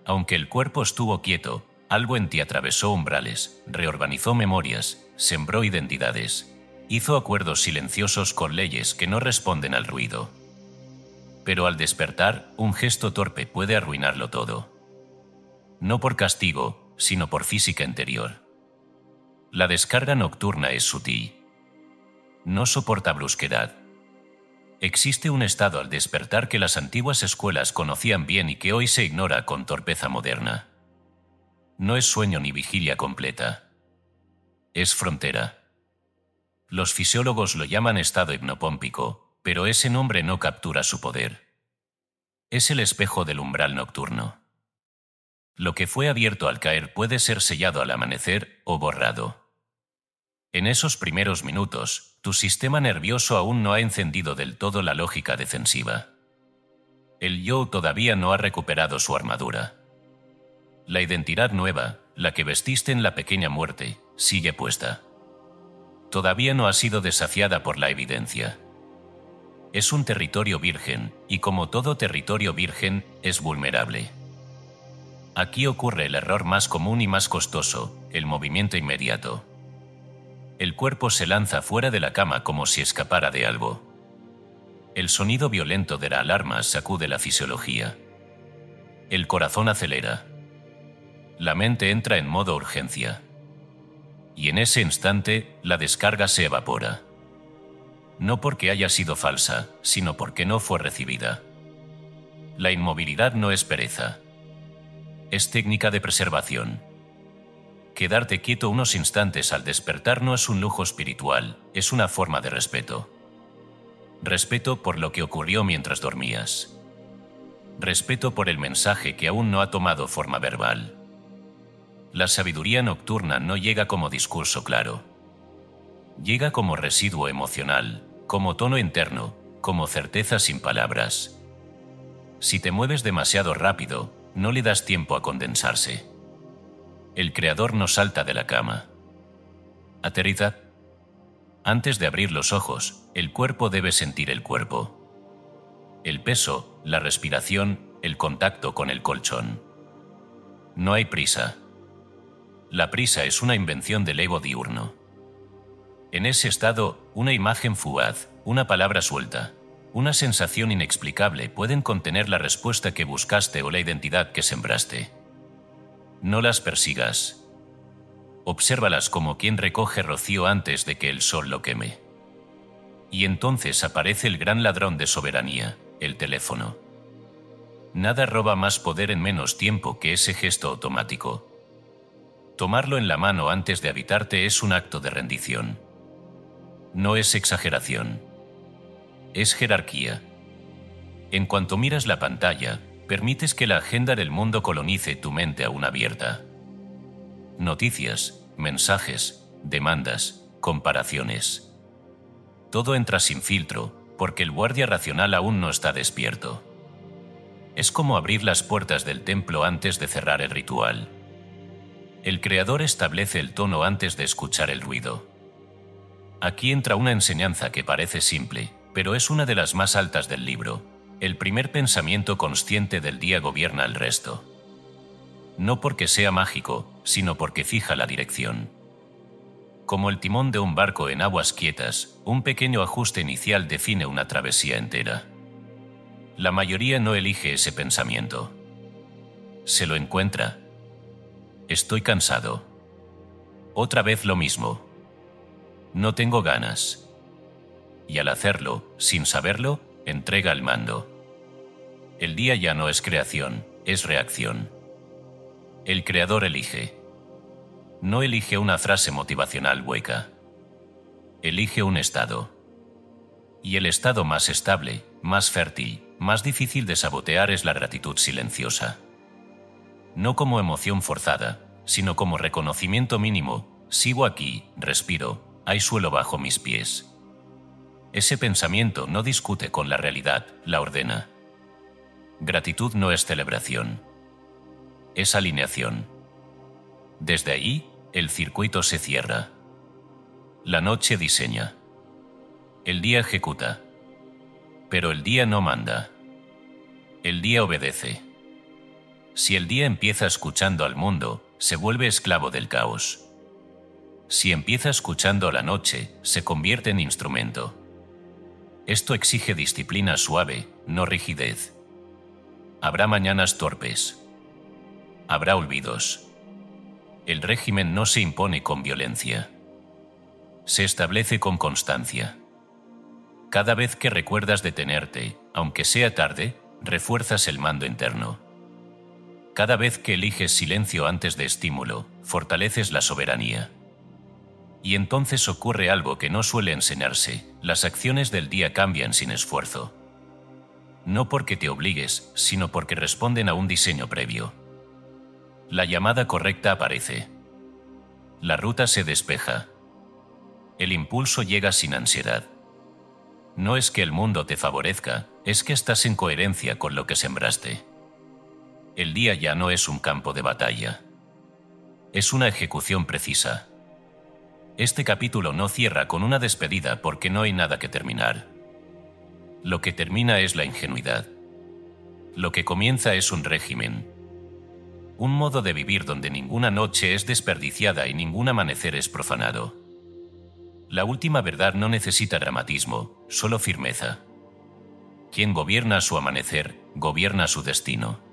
Aunque el cuerpo estuvo quieto, algo en ti atravesó umbrales, reorganizó memorias, sembró identidades, hizo acuerdos silenciosos con leyes que no responden al ruido. Pero al despertar, un gesto torpe puede arruinarlo todo. No por castigo, sino por física interior. La descarga nocturna es sutil. No soporta brusquedad. Existe un estado al despertar que las antiguas escuelas conocían bien y que hoy se ignora con torpeza moderna. No es sueño ni vigilia completa. Es frontera. Los fisiólogos lo llaman estado hipnopómpico, pero ese nombre no captura su poder. Es el espejo del umbral nocturno. Lo que fue abierto al caer puede ser sellado al amanecer o borrado. En esos primeros minutos, tu sistema nervioso aún no ha encendido del todo la lógica defensiva. El yo todavía no ha recuperado su armadura. La identidad nueva, la que vestiste en la pequeña muerte, sigue puesta. Todavía no ha sido desafiada por la evidencia. Es un territorio virgen, y como todo territorio virgen, es vulnerable. Aquí ocurre el error más común y más costoso, el movimiento inmediato. El cuerpo se lanza fuera de la cama como si escapara de algo. El sonido violento de la alarma sacude la fisiología. El corazón acelera. La mente entra en modo urgencia. Y en ese instante, la descarga se evapora. No porque haya sido falsa, sino porque no fue recibida. La inmovilidad no es pereza. Es técnica de preservación. Quedarte quieto unos instantes al despertar no es un lujo espiritual, es una forma de respeto. Respeto por lo que ocurrió mientras dormías. Respeto por el mensaje que aún no ha tomado forma verbal. La sabiduría nocturna no llega como discurso claro. Llega como residuo emocional, como tono interno, como certeza sin palabras. Si te mueves demasiado rápido, no le das tiempo a condensarse. El creador no salta de la cama. Aterriza. Antes de abrir los ojos, el cuerpo debe sentir el cuerpo. El peso, la respiración, el contacto con el colchón. No hay prisa. La prisa es una invención del ego diurno. En ese estado, una imagen fugaz, una palabra suelta, una sensación inexplicable pueden contener la respuesta que buscaste o la identidad que sembraste. No las persigas. Obsérvalas como quien recoge rocío antes de que el sol lo queme. Y entonces aparece el gran ladrón de soberanía, el teléfono. Nada roba más poder en menos tiempo que ese gesto automático. Tomarlo en la mano antes de habitarte es un acto de rendición. No es exageración. Es jerarquía. En cuanto miras la pantalla, permites que la agenda del mundo colonice tu mente aún abierta. Noticias, mensajes, demandas, comparaciones. Todo entra sin filtro, porque el guardia racional aún no está despierto. Es como abrir las puertas del templo antes de cerrar el ritual. El creador establece el tono antes de escuchar el ruido. Aquí entra una enseñanza que parece simple, pero es una de las más altas del libro. El primer pensamiento consciente del día gobierna el resto. No porque sea mágico, sino porque fija la dirección. Como el timón de un barco en aguas quietas, un pequeño ajuste inicial define una travesía entera. La mayoría no elige ese pensamiento. Se lo encuentra. Estoy cansado. Otra vez lo mismo. No tengo ganas. Y al hacerlo, sin saberlo, entrega el mando. El día ya no es creación, es reacción. El creador elige. No elige una frase motivacional hueca. Elige un estado. Y el estado más estable, más fértil, más difícil de sabotear es la gratitud silenciosa. No como emoción forzada, sino como reconocimiento mínimo. Sigo aquí, respiro, hay suelo bajo mis pies. Ese pensamiento no discute con la realidad, la ordena. Gratitud no es celebración. Es alineación. Desde allí, el circuito se cierra. La noche diseña. El día ejecuta. Pero el día no manda. El día obedece. Si el día empieza escuchando al mundo, se vuelve esclavo del caos. Si empieza escuchando a la noche, se convierte en instrumento. Esto exige disciplina suave, no rigidez. Habrá mañanas torpes. Habrá olvidos. El régimen no se impone con violencia. Se establece con constancia. Cada vez que recuerdas detenerte, aunque sea tarde, refuerzas el mando interno. Cada vez que eliges silencio antes de estímulo, fortaleces la soberanía. Y entonces ocurre algo que no suele enseñarse: las acciones del día cambian sin esfuerzo. No porque te obligues, sino porque responden a un diseño previo. La llamada correcta aparece. La ruta se despeja. El impulso llega sin ansiedad. No es que el mundo te favorezca, es que estás en coherencia con lo que sembraste. El día ya no es un campo de batalla. Es una ejecución precisa. Este capítulo no cierra con una despedida porque no hay nada que terminar. Lo que termina es la ingenuidad. Lo que comienza es un régimen. Un modo de vivir donde ninguna noche es desperdiciada y ningún amanecer es profanado. La última verdad no necesita dramatismo, solo firmeza. Quien gobierna su amanecer, gobierna su destino.